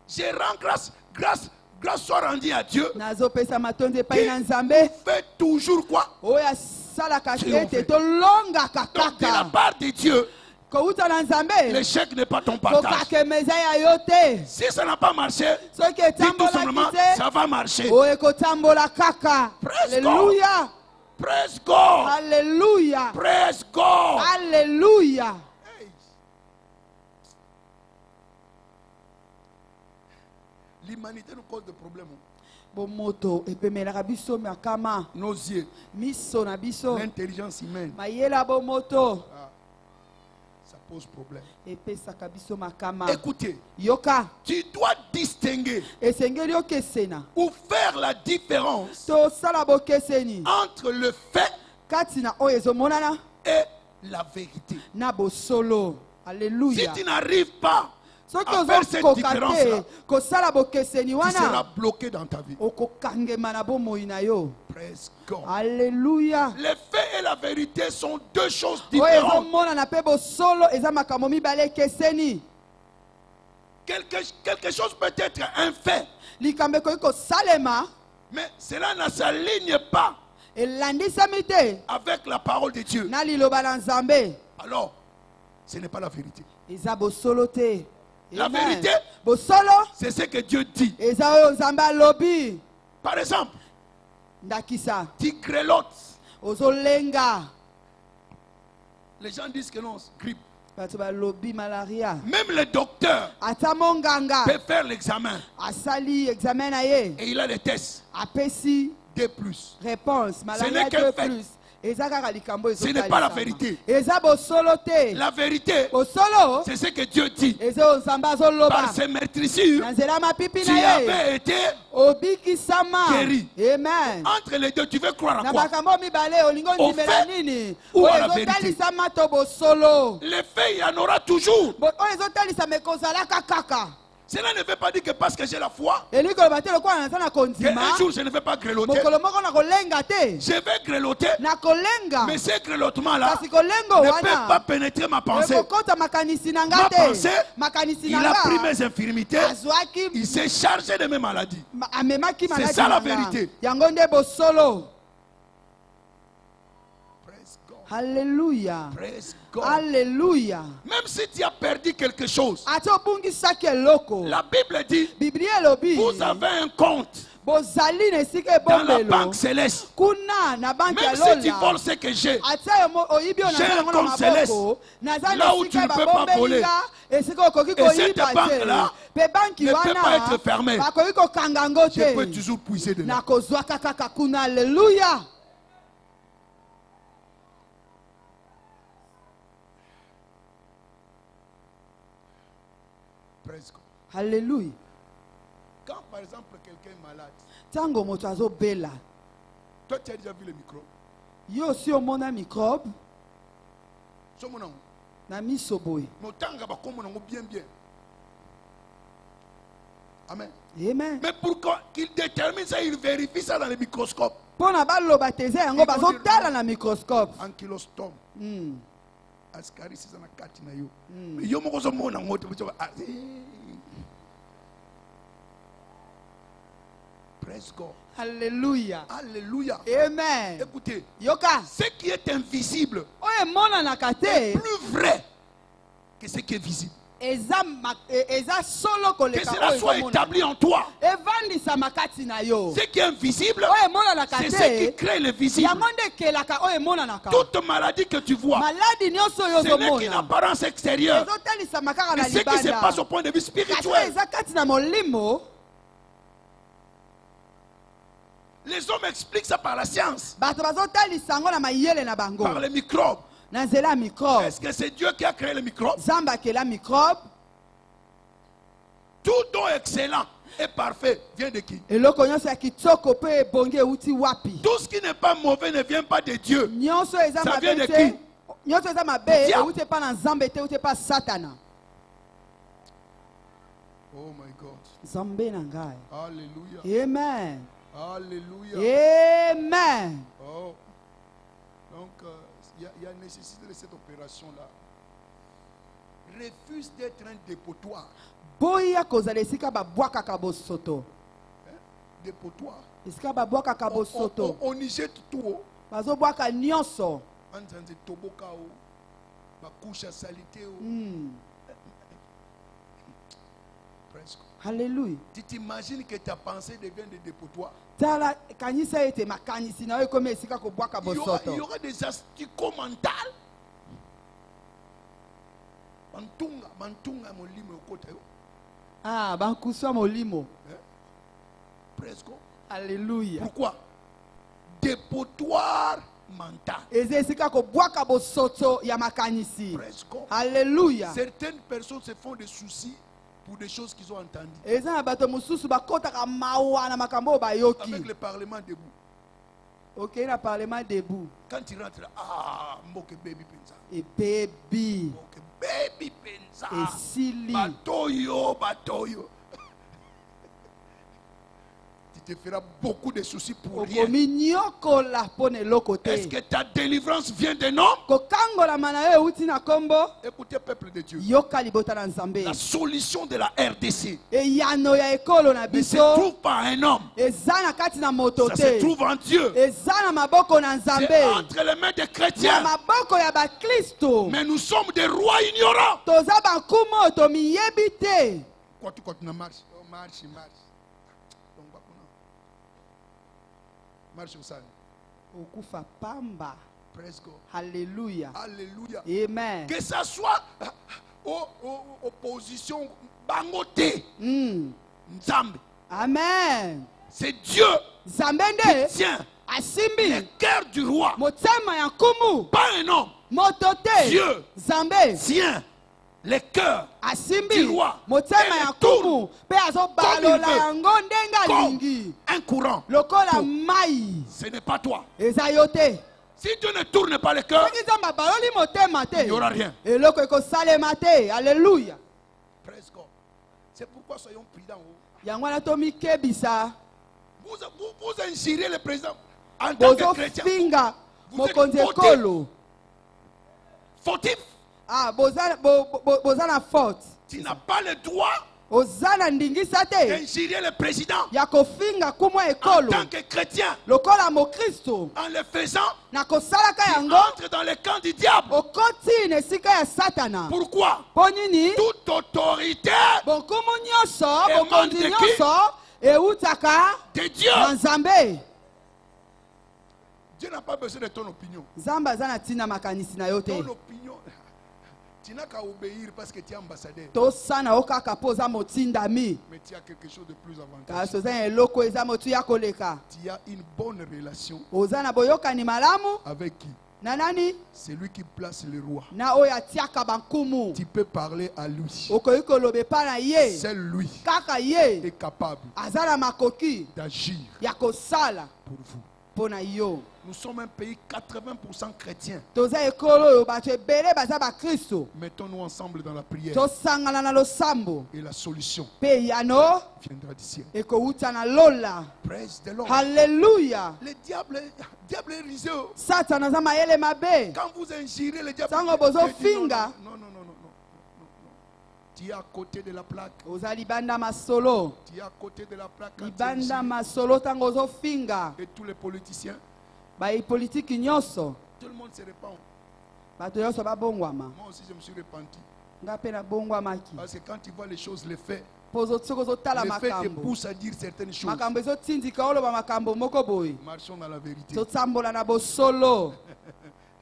Je rends grâce soit rendue à Dieu. nazopesa matondi epai na nzambe Fais toujours quoi? oyo asalaka Triomphe. ete tolongaka Donc de la kaka part de Dieu, kouta na nzambe l'échec n'est pas ton partage. kokakema eza ya yo te Si ça n'a pas marché, soki dis tout simplement, etambolaki te ça va marcher. oyo ekotambola kaka Praise alleluya Praise God. alleluya Praise God. alleluya Hey. L'humanité nous cause des problèmes. bomoto epemelaka biso makama Nos yeux, miso na biso l'intelligence humaine, mayela bomoto ça pose problème. epesaka biso makama Écoutez, yoka tu dois distinguer esengeli okesena ou faire la différence tosala bokeseni entre le fait kati na oyo ezomonana et la vérité. na bosolo Si alleluya tu n'arrives pas soki à faire cette ozokoka différence-là, te kosala bokeseni tu seras wana bloqué dans ta vie. okokangema na bomoi na yo Praise God. alleluya Les faits et la vérité sont deux choses oyo différentes. ezomonana mpe bosolo eza makambo mibale ekeseni Quelque chose peut être un fait, likambo ekoki kosalema mais cela ne s'aligne pas elandisami te avec la parole de Dieu. na liloba na nzambe Alors, ce n'est pas la vérité. eza bosolo te La Amen. vérité, bosolo c'est ce que Dieu dit. eza oyo nzambe alobi Par exemple, ndakisa tu grelottes. ozolenga Les gens disent que non, grippe. bato balobi malaria Même le docteur ata monganga peut faire l'examen asali examen na ye et il a des tests. apesi 2+. réponse malaria n'est qu'un 2 fait. plus eza kaka likambo Ce n'est pas la vérité. eza bosolo te La vérité, bosolo c'est ce que Dieu dit. eza oyo nzambe azoloba Par ses meurtrissures, na nzela ya mapipi tu na ye avais été obikisama guéri. amen entre les deux. Tu veux croire à na quoi? makambo mibale olingi ondimela fait nini ou à oyo la vérité? ezotalisama to bosolo Les faits, il y en aura toujours. oyo ezotalisama ekozalaka kaka Cela ne veut pas dire que parce que j'ai la foi, elingi koloba te lokola naza na qu'un kondima jour je ne vais pas grelotter. mokolo moko na kolenga te Je vais grelotter, na kolenga mais ce grelottement-là kasi kolenga ne peut pas wana pénétrer ma pensée. ekokota makanisi na Ma nga te pensée, makanisi il na a pris nga mes infirmités, azwaki il s'est chargé de mes maladies. amemaki maladi ça, la na nga. vérité. yango nde bosolo Praise God. halleluya Praise God. halleluya Même si tu as perdu quelque chose, ate obungisaki eloko la Bible dit, biblia elobi vous avez un compte bozali na esika dans la ebombelo banque céleste. kuna na banki ya Même si tu lola voles ce que j'ai, ate oyibi oyo J'ai naza un yango na compte céleste. maboko naza Là na où tu esika ne peux pas voler. babombelinga esika okoki Et cette koyiba te banque-là mpe banki ne peut pas wana être fermée. bakoki kokanga yango je peux te toujours puiser dedans. nakozwaka kaka kuna alleluya Praise God. halleluya Quand par exemple quelqu'un est malade, ntango moto azobela toi tu as déjà vu le micro. yo osi omona microbe So mon nom. na miso boye Mais autant que comme on bien bien. Amen. amen Mais pourquoi qu'il détermine ça, il vérifie ça dans le microscope. mpo na baloba te eza yango bazotala na microscope Ankylostome. Mm. Ascaris c'est na kati na yo. Mais yo moko zo mona ngote bu Praise God. Alléluia. Alléluia. Amen. Écoutez, Yoka. ce qui est invisible Oye mona nakate. est plus vrai que ce qui est visible. Eza solo Que koleka cela soit établi en toi. evandisa makati na yo. Ce qui est invisible, Oye mona c'est ce nakate. qui crée le visible. Yango nde kelaka oye mona naka. Toute maladie que tu vois, Maladi nyonso yo ce n'est qu'une zomona. apparence extérieure. Ezotalisa makaka na Mais ce qui se libanda. passe au point de vue Kasi spirituel, eza kati na molimo. les hommes expliquent ça par la science, Bato bazotalisa yango na mayele na bango. par les microbes. Na nzela ya microbe. Est-ce que c'est Dieu qui a créé les microbes? Zamba akela microbe. Tout don excellent et parfait vient de qui? Eloko nyonso ya kitoko pe ebongi euti wapi. Tout ce qui n'est pas mauvais ne vient pas de Dieu. Nyonso eza Ça vient de mabe qui? te. Nyonso eza mabe Diable. euti pa na nzambe te euti pa satana. Oh my God. Nzambe na ngai. Alléluia. Amen. Alléluia. Amen. Oh. Donc, il y a nécessité de cette opération-là. Refuse d'être un dépotoir. Boya kozala esika babwakaka bosoto. Dépotoir. Esika babwakaka bosoto. On y jette tout. Bazobwaka nyonso. Anzanze toboka o. Bakusha salite o. Presque. Alléluia. Tu t'imagines que ta pensée devient des dépotoirs. Tala kanisa ete makanisi na yo comme esika kobwaka Il y bosoto. aura des asticots mentales. Mantunga molimo okota yo. Ah, bankuswa molimo. Presque. Alléluia. Pourquoi? Dépotoir mental. Eze esika kobwaka bosoto ya makanisi. Presque. Alléluia. Certaines personnes se font des soucis pour des choses qu'ils ont entendues. Eza na bato mususu bakotaka mawa na makambo bayoki. Avec le parlement debout. Ok, na parlement debout. Quand tu rentres là, ah, mboke baby penza. Et baby. Mboke baby penza. Et sili. Batoyo, batoyo. Tu te feras beaucoup de soucis pour rien. Est-ce que ta délivrance vient d'un homme? Écoutez, peuple de Dieu. La solution de la RDC ne se trouve pas à un homme. Ça se trouve en Dieu. C'est entre les mains des chrétiens. Mais nous sommes des rois ignorants. Quoi tu continues marche? Marche. Marche au sol. Okufa pamba. Presque. Alléluia. Alléluia. Amen. Que ça soit opposition bangote. Nzambe. Amen. C'est Dieu Zambende. qui tient Asimbi. le cœur du roi. Motema ya nkumu. Pas un homme. Motote. Dieu Zambe. tient le cœur Asimbi. du roi. Motema ya nkumu. Pe azo balola yango ndenga Comme lingi. un courant. Lokola mai. Ce n'est pas toi. Ezayote. Si Dieu ne tourne pas le cœur, il n'y aura rien. Alléluia. Presque. C'est pourquoi soyons prudents. Vous injuriez le président en tant que chrétien. Vous êtes fautif. Ah, bozana faute. Tu n'as pas le droit Ozana ndingisa te. d'injurier le président ya kofinga kumwa en ekolo. tant que chrétien. Lokola mo Kristo. En le faisant, Na kosalaka tu yango. entres dans le camp du diable. Okoti nesika ya Satana. Pourquoi? Ponini? Toute autorité Bonkumu nyonso, Emmanuel bokonzi de qui? nyonso, eutaka de Dieu. na Nzambe. Dieu n'a pas besoin de ton opinion. Nzambe aza na tina makanisi na yo te. Ton opinion, tu n'as qu'à obéir parce que tu es ambassadeur. Tosana okaka po za motindami. Mais tu as quelque chose de plus avantageux. Kasi oza na eloko eza motu ya koleka. Tu as une bonne relation Oza na boyokani malamu avec qui? na nani? C'est lui qui place le roi. Na oyo atiaka bankumu. Tu peux parler à lui. Okoki koloba epai na ye. C'est lui Kaka ye est capable aza na makoki d'agir ya kosala pour vous. mpo na yo. Nous sommes un pays 80% chrétien. Toza ekolo oyo bato ebele baza bakristo. Mettons-nous ensemble dans la prière Tosangana na losambo. et la solution Mpe yano viendra du ciel. ekowuta na lola. Praise the Lord. Haleluya. Le diable est risé. Satana aza mayele mabe. Quand vous ingérez le diable, Sango bozo Dieu dit finga. non. Tu es à côté de la plaque. Oza libanda masolo. Tu es à côté de la plaque. quand tu Libanda ingères. masolo tango ozofinga. Et tous les politiciens, Bapolitiki nyonso. tout le monde se répand. Bato nyonso babongwama. Moi aussi, je me suis repenti. Nga mpe nabongwamaki. Parce que quand tu vois les choses, les faits, Po soki ozotala les faits te makambo. poussent à dire certaines choses. Makambo ezotindika oloba makambo moko boye. Marchons dans la vérité. Totambola na bosolo.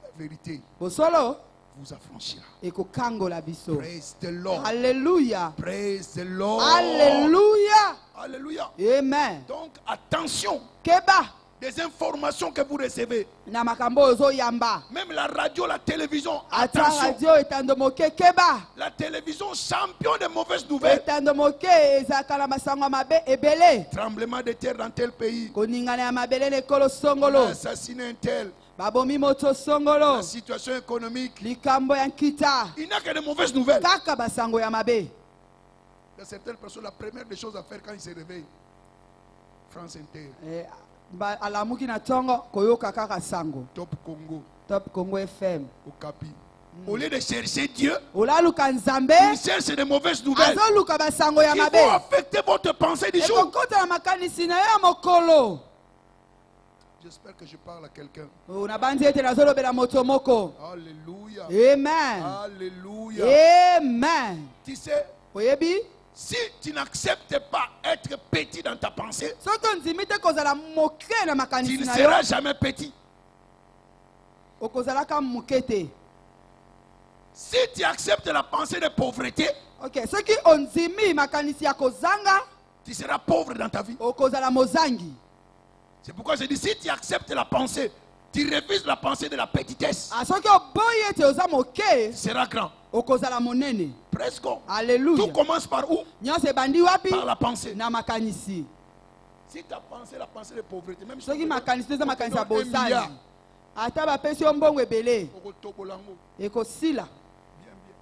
La vérité Bosolo vous affranchira. ekokangola biso. Praise the Lord. Alléluia. Praise the Lord. Alléluia. Alléluia. Amen. Donc, attention Keba des informations que vous recevez. na makambo ozoyamba. Même la radio, la télévision. Ata Attention. radio etando moke keba. La télévision, champion de mauvaises nouvelles. Etando moke ezaka na masango mabe ebele. Tremblement de terre dans tel pays. Koningana ya mabele nekolo On a songolo. assassiné un tel. Babomi moto songolo. La situation économique. Likambo ya nkita. Il n'y a que de mauvaises nouvelles. Kaka basango ya mabe. Il y a certaines personnes, la première des choses à faire quand ils se réveillent, France Inter, alamuki na ntongo koyoka kaka sango Top Congo, Top Congo FM. Okapi. Au lieu de chercher Dieu, olaluka nzambe il cherche des mauvaises nouvelles azoluka basango ya qui vont mabe affecter votre pensée du jour. ekokota na makanisi na yo ya mokolo. J'espère que je parle à quelqu'un. Unabandi ete nazolobela moto moko. Alléluia. Amen. Alléluia. Amen. Tu sais, Oyebi si tu n'acceptes pas être petit dans ta pensée, soto nzimite kozala moke na tu makanisi ne na seras yo jamais petit. okozalaka moke te. Si tu acceptes la pensée de pauvreté, Ok, soki onzimi makanisi ya kozanga tu seras pauvre dans ta vie. okozala mozangi. C'est pourquoi je dis, si tu acceptes la pensée, tu refuses la pensée de la petitesse, Soki oboyi ete oza moke tu seras grand. okozala monene. Presque. Alléluia. Tout commence par où? Nyonso ebandi wapi? Par la pensée. Na makanisi. Si tu as pensé la pensée de pauvreté, même si Soki makanisi eza makanisi ya on te donne 1 bozali. milliard, Ata bapesi yo mbongo ebele okotobolango. ekosila. Bien, bien.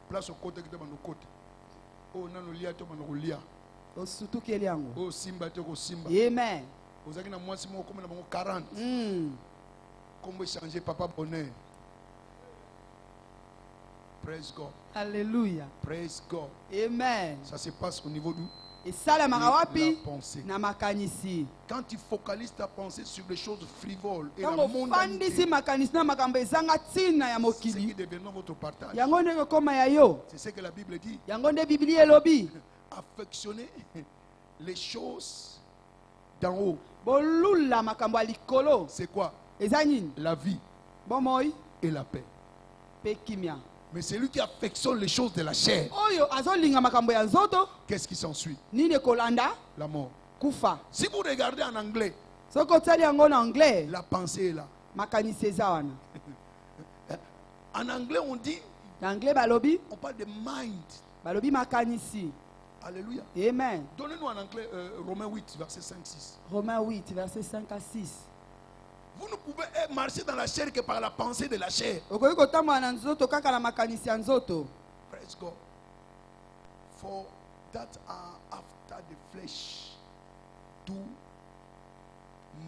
Place au côté que tu as côté. Oh, non, lia, tu as lia. Osutukeli yango. Oh, simba, tu as simba. Amen. Vous avez moi, si moi, comme 40. Comment changer papa bonheur? Praise God. Alléluia. Praise God. Amen. Ça se passe au niveau du Esalemaka la wapi? pensée. Na makanisi. Quand tu focalises ta pensée sur les choses frivoles et la Tango mondanité, fandisi makanisi na makambo ezanga tina ya c'est ce qui mokili. deviendra votre partage. Yango nde kokoma ya yo. C'est ce que la Bible dit. Yango nde Bibli elobi. Affectionner les choses d'en haut. Bolula makambo ya likolo. C'est quoi? Eza nini? La vie Bomoi et la paix. pe kimia. Mais celui qui affectionne les choses de la chair, Oyo azolinga makambo ya nzoto qu'est-ce qui s'ensuit? nini kolanda La mort. kufa. Si vous regardez en anglais, Soko otali yango na anglais la pensée est là. makanisi eza wana. En anglais, on dit, Na anglais balobi on parle de mind. balobi makanisi. Alléluia. Amen. Donnez-nous en anglais Romains 8, verset 5-6. Romains 8 verset 5 à 6. Vous ne pouvez marcher dans la chair que par la pensée de la chair. Okoki kotambola na nzoto kaka na makanisi ya nzoto. Praise God. For that are after the flesh do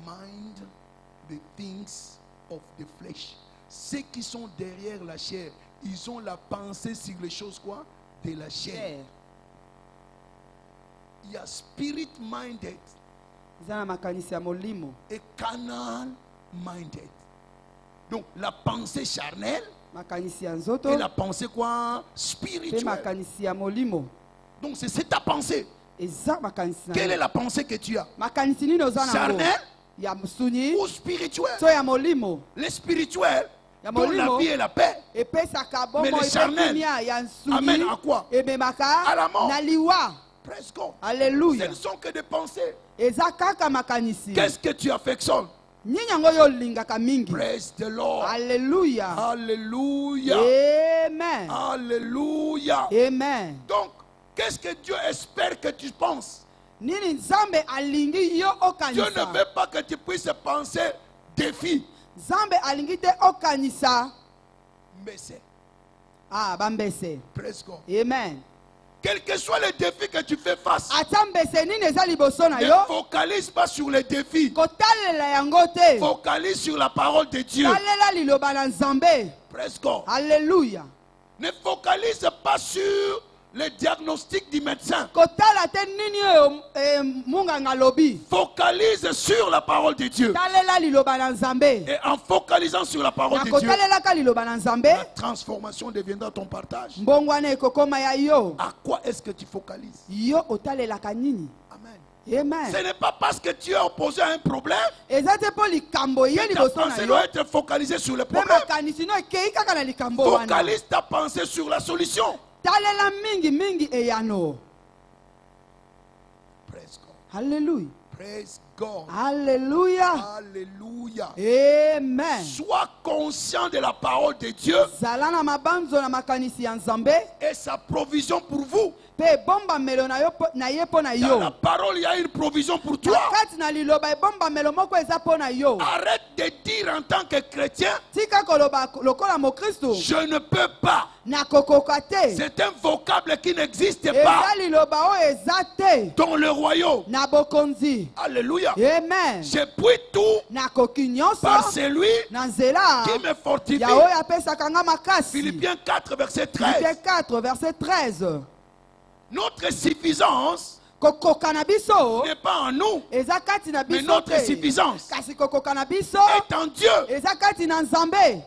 mind the things of the flesh. Ceux qui sont derrière la chair, ils ont la pensée sur les choses quoi? De la chair. Il y a spirit minded Eza na makanisi ya molimo. et carnal minded. Donc la pensée charnelle Makanisi ya nzoto et la pensée quoi? pe Spirituelle. makanisi ya molimo. Donc c'est ta pensée. Eza makanisi na Quelle yo. est la pensée que tu as? Makanisi nini oza nango? Charnel Ya musuni ou spirituel? to ya molimo. Le spirituel, Ya dont la molimo vie et la paix, epesaka Mais bomoi le charnel pe kimia ya amène nsuni à quoi? ememaka À la mort. na liwa. presque. Ce Alléluia. ne sont que des pensées. Eza kaka makanisi. Qu'est-ce que tu affectionnes? Nini yango yo olingaka mingi. Praise the Lord. Alléluia. Alléluia. Amen. Alléluia. Amen. Donc, qu'est-ce que Dieu espère que tu penses? Nini nzambe alingi yo Dieu ne okanisa. veut pas que tu puisses penser défi. Nzambe alingi te okanisa. Mais c'est. Ah, bambese. Praise God. Amen. Quel que soit le défi que tu fais face, Ata mbese nini eza liboso na ne yo. focalise pas sur les défis. Kotalela yango te. Focalise sur la parole de Dieu. Talela liloba na nzambe. Praise God. Alléluia. Ne focalise pas sur le diagnostic du médecin. Kotala te nini oyo munganga lobi. Focalise sur la parole de Dieu. Talela liloba na nzambe. Et en focalisant sur la parole Na de Dieu, kotalelaka liloba na nzambe. la transformation deviendra ton partage. Mbongwana ekokoma ya yo. À quoi est-ce que tu focalises? Yo otalelaka nini? Amen. Amen. Ce n'est pas parce que tu es opposé à un problème Eza te po likambo ye que ta liboso na pensée yo. doit être focalisée sur le Pe problème. makanisi no ekei kaka na likambo wana. Focalise ta pensée sur la solution. Talela mingi mingi eyano. Praise God. Hallelujah. Praise God. Hallelujah. Alléluia. Amen. Sois conscient de la parole de Dieu Zala na mabanzo na makanisi ya nzambe. et sa provision pour vous. Pe bomba melo na yo na ye po na Dans yo. la parole, il y a une provision pour toi. Kati na liloba bomba melo moko eza po na yo. Arrête de dire en tant que chrétien, Tika koloba lokola mo Kristo. je ne peux pas. nakokoka te. C'est un vocable qui n'existe eza pas liloba oyo eza te dans le royaume. na bokonzi. Alléluia. Amen. Je puis tout nakoki nyonso par celui na nzela qui me fortifie. ya oyo apesaka nga makasi. Philippiens 4, verset Philippiens 13. 4 verset 13. Notre suffisance kokoka na biso n'est pas en nous, eza kati na mais biso notre te. suffisance kasi kokoka na biso est en Dieu. eza kati na nzambe.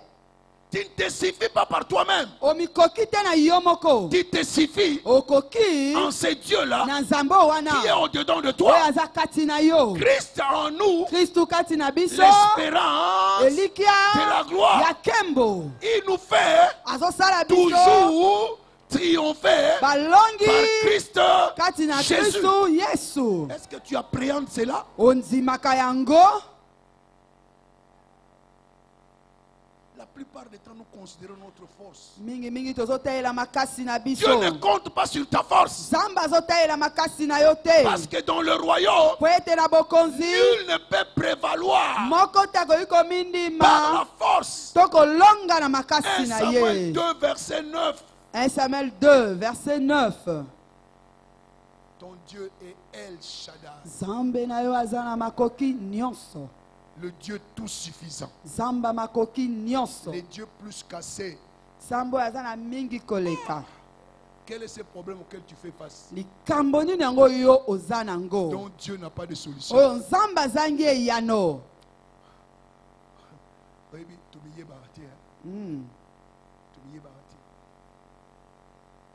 Tu ne te suffis pas par toi-même. omikoki te na yo moko. Tu te suffis okoki en ce Dieu-là na nzambe wana qui est au-dedans de oyo toi. aza kati na yo. Christ en nous, kristu kati na biso l'espérance de elikya la gloire. ya kembo Il nous fait azosala biso toujours triompher par balongi Christ kati na Jésus. kristu yesu. Est-ce que tu appréhendes cela? ondimaka yango. La plupart des temps, nous considérons notre force. mingi tozotalela makasi na Dieu biso. ne compte pas sur ta force. nzambe azotalela makasi na yo te. Parce que dans le royaume, po ete na bokonzi nul ne peut prévaloir moko te akoki par komindima la force. to kolonga na makasi 1 na Samuel ye. 2, verset 9. 1 Samuel 2 verset 9. Ton Dieu est El Shaddai, nzambe na yo aza na makoki nyonso. le Dieu tout suffisant. nzambe makoki nyonso. Les dieux plus cassés. nzambe oyo aza na mingi koleka. Quel est ce problème auquel tu fais face? likambo nini yango yo oza nango Donc Dieu n'a pas de solution. oyo nzambe azangi eyano.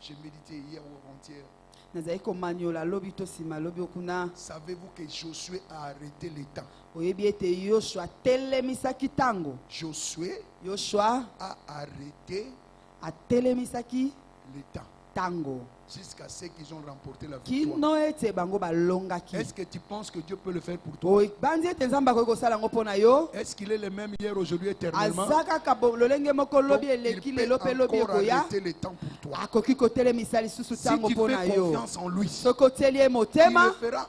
J'ai médité hier ou avant-hier. nazali komaniola lobi to nsima lobi okuna. Savez-vous que Josué a arrêté les temps? oyebi ete yoshua atelemisaki ntango. Josué yoshua a arrêté atelemisaki les temps ntango jusqu'à ce qu'ils ont remporté la victoire. kino ete bango balongaki. Est-ce que tu penses que Dieu peut le faire pour toi? bandi ete nzambe akoki kosala yango mpo na yo. Est-ce qu'il est le même hier, aujourd'hui, éternellement? aza kaka lolenge moko Donc, lobi il eleki peut lelo mpe lobi encore ekoya. arrêter les temps pour toi. akoki kotelemisa lisusu Si ntango tu mpo na fais yo. confiance en lui, soki otieli ye il motema le fera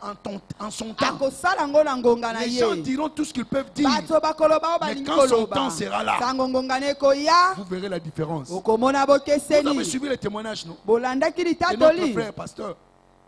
en son temps. akosala yango na ngonga na Les gens ye. diront tout ce qu'ils peuvent dire. bato bakoloba oyo Mais balingi quand son koloba temps sera là, ntango ngongana ekoya vous verrez la différence. okomona Vous avez bokeseni. suivi les témoignages, non? bolandaki Et notre litatoli frère, pasteur,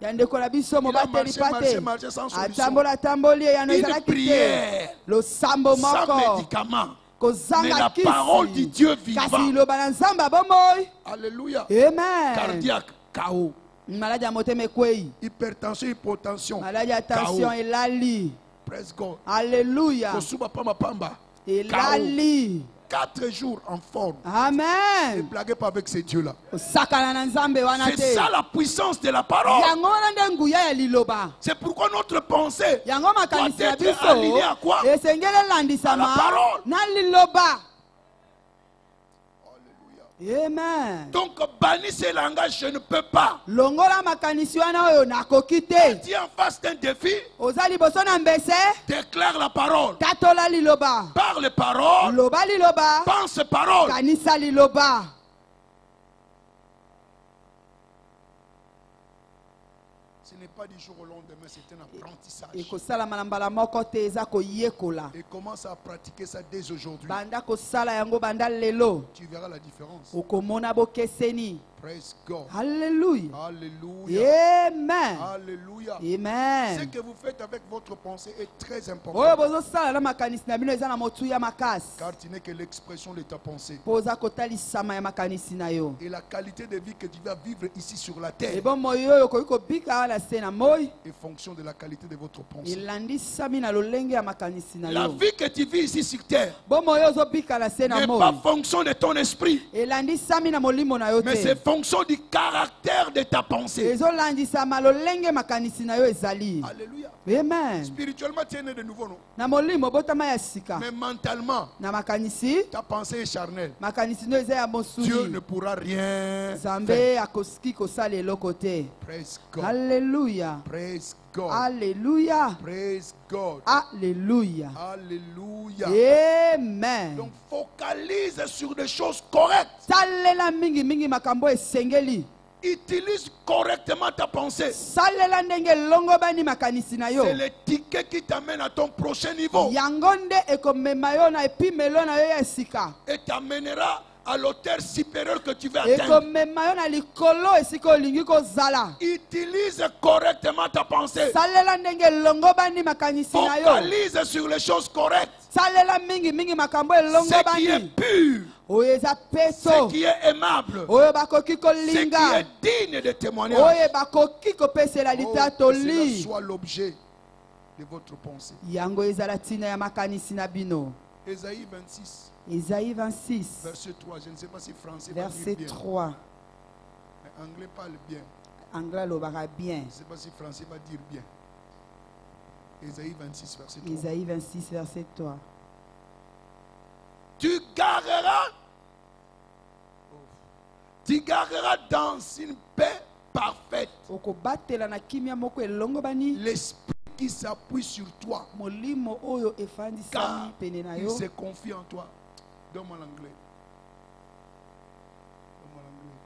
ya ndeko na biso il a mobateli marché pate sans solution. atambola tamboli eyano Une ezalaki te. prière losambo sans moko médicament. Mais kozanga la parole du kisi Dieu kasi vivant. liloba na nzambe abomoi. Alléluia. amen. Cardiaque, chaos. maladi ya motema ekwei. Hypertension, hypotension. maladi ya tension Chaos. elali. Praise God. alleluya Kosuba pamba pamba. elali. 4 jours en forme. Ne amen. blaguez pas avec ces dieux-là. osakana na nzambe wana C'est te. ça la puissance de la parole. yango wana nde nguya ya liloba. C'est pourquoi notre pensée yango doit makanisi na être alignée à quoi? biso esengeli À elandisama la parole. na liloba. Alléluia. amen. Donc, bannis ce langage, je ne peux pas. longola makanisi wana oyo nakoki te. Tu es en face d'un défi, oza liboso na mbese déclare la parole. tatola liloba. Parle parole, loba liloba pense parole. kanisa liloba. Ce n'est pas du jour au lendemain, c'est un apprentissage. ekosalama na mbala moko te eza koyekola. Et commence à pratiquer ça dès aujourd'hui. banda kosala yango banda lelo Tu verras la différence. okomona bokeseni. Praise God. Alléluia. Alléluia. Amen. Alléluia. Amen. Ce que vous faites avec votre pensée est très oyo important. bozosala na makanisi na bino eza na motuya makasi. Car tu n'es que l'expression de ta pensée. mpo oza kotalisama ya makanisi na yo. Et la qualité de vie que tu vas vivre ici sur la terre ebomoi oyo okoki kobika wana se na moi est fonction de la qualité de votre pensée. elandisami na lolenge ya makanisi na La yo. vie que tu vis ici sur terre bomoi oyo ozobika na se na n'est pas moi fonction de ton esprit, elandisami na molimo na yo mais te. c'est fonction du caractère de ta pensée. ezolandisama lolenge makanisi na yo ezali. Alléluia. amen. Spirituellement, tu es né de nouveau, non? na molimo botama ya sika. Mais mentalement, na makanisi ta pensée est charnelle. makanisi no eza ya Dieu mosuni. ne pourra rien faire. nzambe akoski kosala eloko te. Praise God. Alléluia. Praise God. Alléluia. Praise God. Alléluia. Alléluia. Amen. Donc focalise sur des choses correctes. salela mingi mingi makambo esengeli. Utilise correctement ta pensée. salela ndenge longobani makanisi na yo. C'est le ticket qui t'amène à ton prochain niveau yango nde ekomema yo na epimelo na yo ya sika. et t'amènera à l'auteur supérieur que tu veux atteindre. ekomema yo na likolo esika olingi kozala. Utilise correctement ta pensée. Salela ndenge elongobani makanisi na yo. Focalise sur les choses correctes. Salela mingi mingi makambo Ce qui est elongobani. pur. Oyo eza Ce peso. qui est aimable. Oyo bakoki Ce qui kolinga. est digne de témoignage. Oyo bakoki kopesela Oh, que litatoli. cela soit l'objet de votre pensée. Yango ezala tina ya makanisi na bino. Ésaïe 26, Ésaïe 26, verset 3. Je ne sais pas si français va verset dire bien. 3. Mais anglais parle bien. Anglais lobara bien. Je ne sais pas si français va dire bien. Ésaïe 26, verset 3. Ésaïe 26, verset 3. Tu gareras dans une paix parfaite Okobatela na kimia moko elongobani. l'esprit qui s'appuie sur toi, Molimo oyo car efandisami pene na il yo. se confie en toi. Donne-moi l'anglais. Donne-moi l'anglais.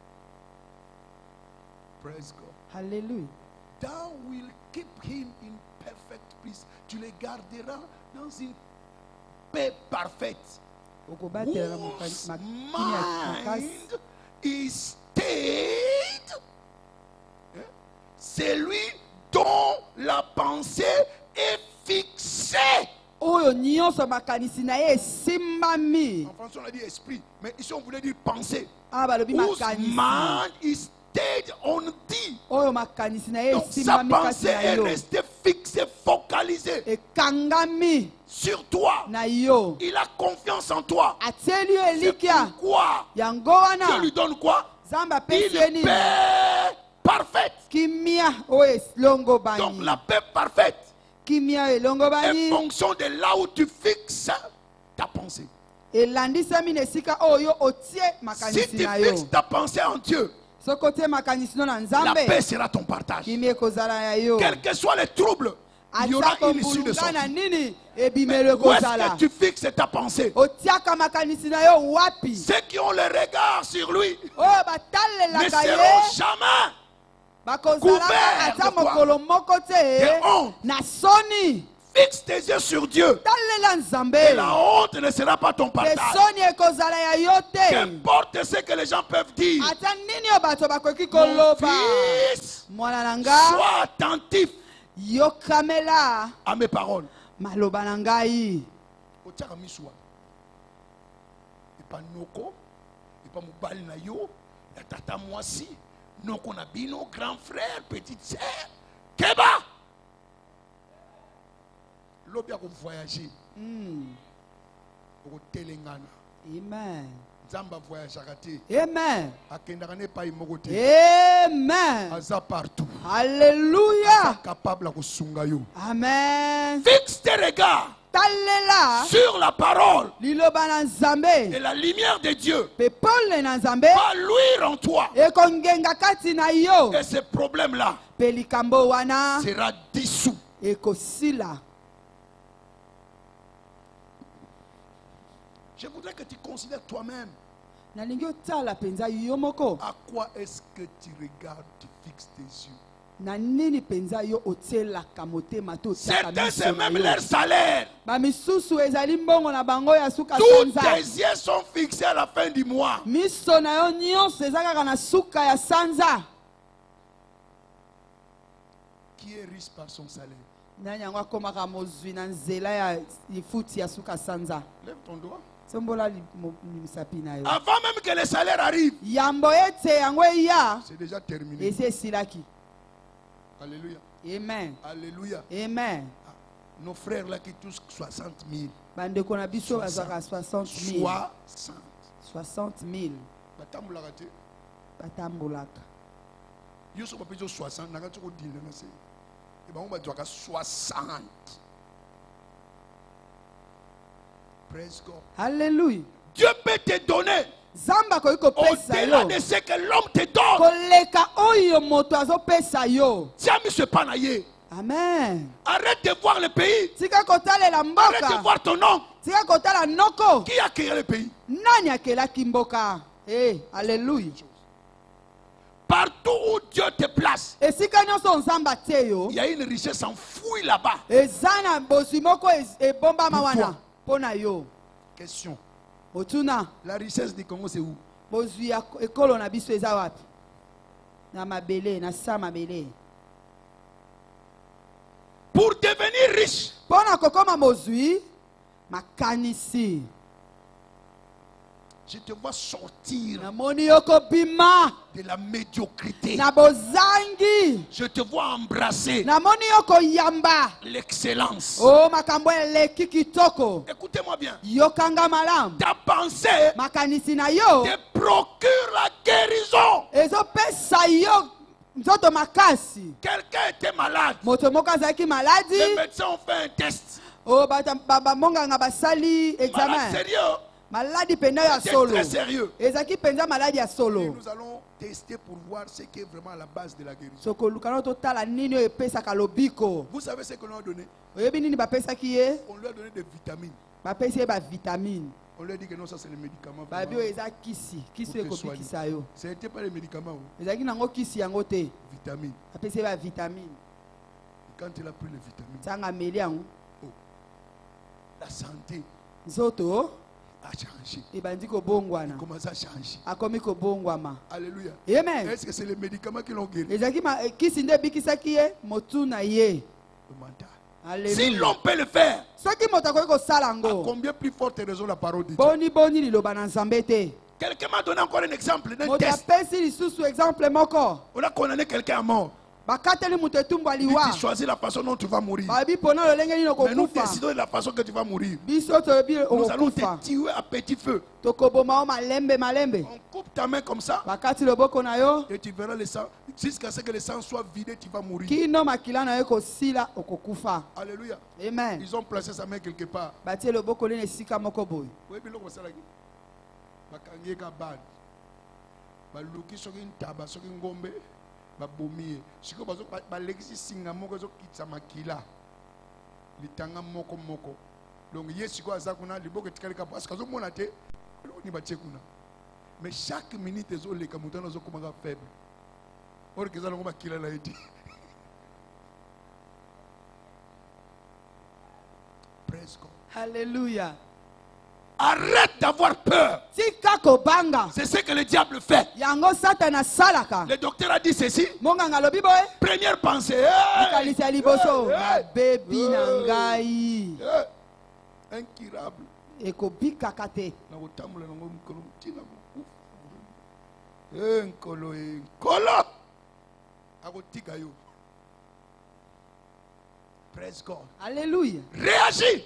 Praise God. Hallelujah. Thou will keep him in perfect peace. Tu les garderas dans une paix parfaite. Okobatela na Whose kimia makasi. mind is stayed. C'est lui dont la pensée est fixée. Oyo nyonso makanisi na ye esimbami. En français, on a dit esprit, mais ici on voulait dire pensée. Ah balobi Whose makanisi. mind is stayed on thee. Oyo makanisi na ye Donc sa esimbami kasi pensée na est yo. restée fixée, focalisée Ekangami sur toi. na yo. Il a confiance en toi. Atieli yo C'est elikia. pourquoi Yango Dieu wana lui donne quoi? Zamba pesi Une eni. paix parfaite. Kimia oyo elongo Donc bani. la paix parfaite Kimia elongo est bani. fonction de là où tu fixes ta pensée. Elandisami na esika oyo otie Si makanisi tu na yo. fixes ta pensée en Dieu, Soko otie makanisi no na la Nzambe. paix sera ton partage. Kimia ekozala ya yo. Quels que soient les troubles, il y aura Atako une issue de mbulunga na sortie. nini Mais ebimelo où est-ce ekozala. que tu fixes ta pensée? Otiaka makanisi na yo wapi? Ceux qui ont le regard sur lui Oyo ne batalelaka seront ye. jamais Bakozalaka couverts ata de quoi? mokolo moko te. de honte. Na soni. Fixe tes yeux sur Dieu. Talela Nzambe. Et la honte ne sera pas ton Ke partage. soni ekozala ya yo te. Qu'importe ce que les gens peuvent dire. Ata nini yo bato bakoki Mon koloba. fils, Mwana na nga sois attentif yokamela à mes paroles. maloba na ngai. Otiaka miswa. Et pas noko, et pas mobali na yo, ya tata mwasi, noko na bino, grand frère, petite sœur, keba. Lobi ya ko voyager, ko telengana. Amen. Nzamba voyageaka te. Amen. Akendaka ne pa imoko te. Amen. Aza partout. Alléluia. Capable ko sunga yo. Amen. Fixe tes regards Talela sur la parole liloba na Nzambe. et la lumière de Dieu Pe pole na Nzambe. va luire en toi. Ekongenga kati na yo. Et ce problème-là Pe likambo wana sera dissous. ekosila. Je voudrais que tu considères toi-même Nalingi otala penza yo moko. à quoi est-ce que tu regardes, tu fixes tes yeux. Na nini penza yo otielaka motema to otiaka Certains, miso c'est na même yo. leur salaire. Bamisusu ezali mbongo na bango ya suka Tous sanza. tes yeux sont fixés à la fin du mois. Miso na yo nyonso eza kaka na suka ya sanza. Qui est riche par son salaire? Nani yango akomaka mozwi na nzela ya lifuti ya suka sanza. Lève ton doigt. Sombola misapi na yo. Avant même que le salaire arrive, Yambo ete yango eya c'est déjà terminé. esi esilaki. Alléluia. Amen. Alléluia. Amen. Nos frères là qui touchent 60 000. Bandeko na biso bazwaka 60 000. 60. 60 000 Batamboulaka te. batambolaka. Yo so papi 60 nanga tsoko dinde na se. Et ba on ba 60. Praise God. Hallelujah. Dieu peut te donner Zamba koyi kopesa au-delà yo. de ce que l'homme te donne. Koleka oyo moto azopesa yo. Tiens, monsieur Panaye. Amen. Arrête de voir le pays. Tika kotalela Arrête de mboka. voir ton oncle. Tika kotala noko. Qui a créé le pays? Nani akelaki mboka? Eh, hallelujah. Partout où Dieu te place, Esika nyonso nzamba te yo. il y a une richesse enfouie là-bas. Eza na bozwi moko ebomba Pour mawana. toi. Pona yo. Question. Otuna. La richesse du Congo, c'est où? Bozwi ya ekolo na biso eza wapi? Na mabele, na sa mabele. Pour devenir riche, Pona kokoma mozwi makanisi. je te vois sortir Na moni yoko bima. de la médiocrité. Na bozangi. Je te vois embrasser Na moni yoko yamba. l'excellence. Oh makambo eleki kitoko. Écoutez-moi bien. Yokanga malam. Ta pensée Makanisi na yo. te procure la guérison. Ezopesa yo nzoto makasi. Quelqu'un était malade. Moto moko azalaki Les maladi. médecins ont fait un test. Oh bamonganga basali Malade examen. sérieux. Maladi penda ya C'est solo. très sérieux. Ezaki penza maladi ya Et solo. nous allons tester pour voir ce qui est vraiment à la base de la guérison. Soko lukano totala nini oyo epesaka lobiko. Vous savez ce que l'on a donné? Oyebi nini bapesaki ye? On lui a donné des vitamines. Bapesi ye bavitamine. On lui a dit que non, ça c'est les médicaments. Babi oyo eza kisi. Kisi oyo ekobikisa yo. Ce n'était pas les médicaments, Ezalaki nango kisi yango te. vitamines. Bapesi ye bavitamine. Quand il a pris les vitamines, Ntango ameli yango. la santé Nzoto a changé. ebandi kobongwana. Il commence à changer. Akomi kobongwama. Alléluia. Amen. Est-ce que c'est les médicaments qui l'ont guéri? Ezalaki kisi nde ebikisaki ye motu na ye. Le mental. Si Alléluia. l'on peut le faire, Soki moto akoki kosala à yango. combien plus forte raison la parole de Dieu? Boni liloba na nzambe te. Quelqu'un m'a donné encore un exemple d'un Moto test. apesi lisusu exemple moko. On a condamné quelqu'un à mort. Bakateli moto etumbu Lui, aliwa. tu choisis la façon dont tu vas mourir. Babi pona lolenge nini Mais nous okokufa. décidons de la façon que tu vas mourir. Biso toyebi Nous allons okokufa. te tuer à petit feu. Tokoboma o malembe. On coupe ta main comme ça Bakati loboko na yo. et tu verras le sang. Jusqu'à ce que le sang soit vidé, tu vas mourir. Kino makila na yo kosila okokufa. Alléluia. Amen. Ils ont placé sa main quelque part. Batie loboko lene esika moko boye. Oui, mais l'autre, c'est là. Bakangi ka bad. Baluki soki ntaba soki ngombe. Babomi. Siko bazo balekisi singa moko zo kitsa makila. Litanga moko. Donc yesiko azakuna liboko tikalika parce que zo mona te ni bachekuna. Mais chaque minute ezo leka mutana zo komanga faible. Or que zalongo makila la eti. Praise God. Alléluia. Arrête d'avoir peur. Tika kobanga. C'est ce que le diable fait. Yango satana salaka. Le docteur a dit ceci. Monganga lobi boye. Première pensée. Hey! Kalisa liboso. Hey! Baby na ngai. Hey! Incurable. Ekobika kate. Na kotambola nango mukolo mutina mukufa. Nkolo. Akotika yo. Praise God. Alléluia. Réagis.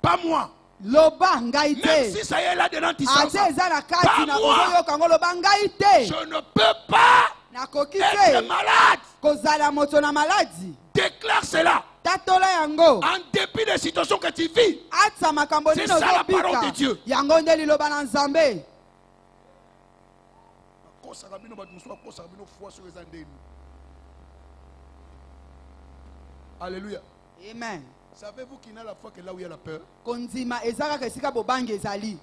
Pas moi. Loba ngai Même te. si ça y est là-dedans, tu sens Ate ça. eza na kati na Pas moi. kozo yoka ngo loba ngai te. Je ne peux pas Nakoki être te. malade. Kozala moto na maladi. Déclare cela. Tatola yango. En dépit des situations que tu vis. Atsa makambo C'est nino ça la parole de zobika. Dieu. Yango nde liloba na nzambe. Akosaka bino bato mosusu akosaka bino foi sur eza ndeni. Alléluia. Amen. Savez-vous qu'il n'a la foi que là où il y a la peur? Kondima ezaka kesika bobangi ezali.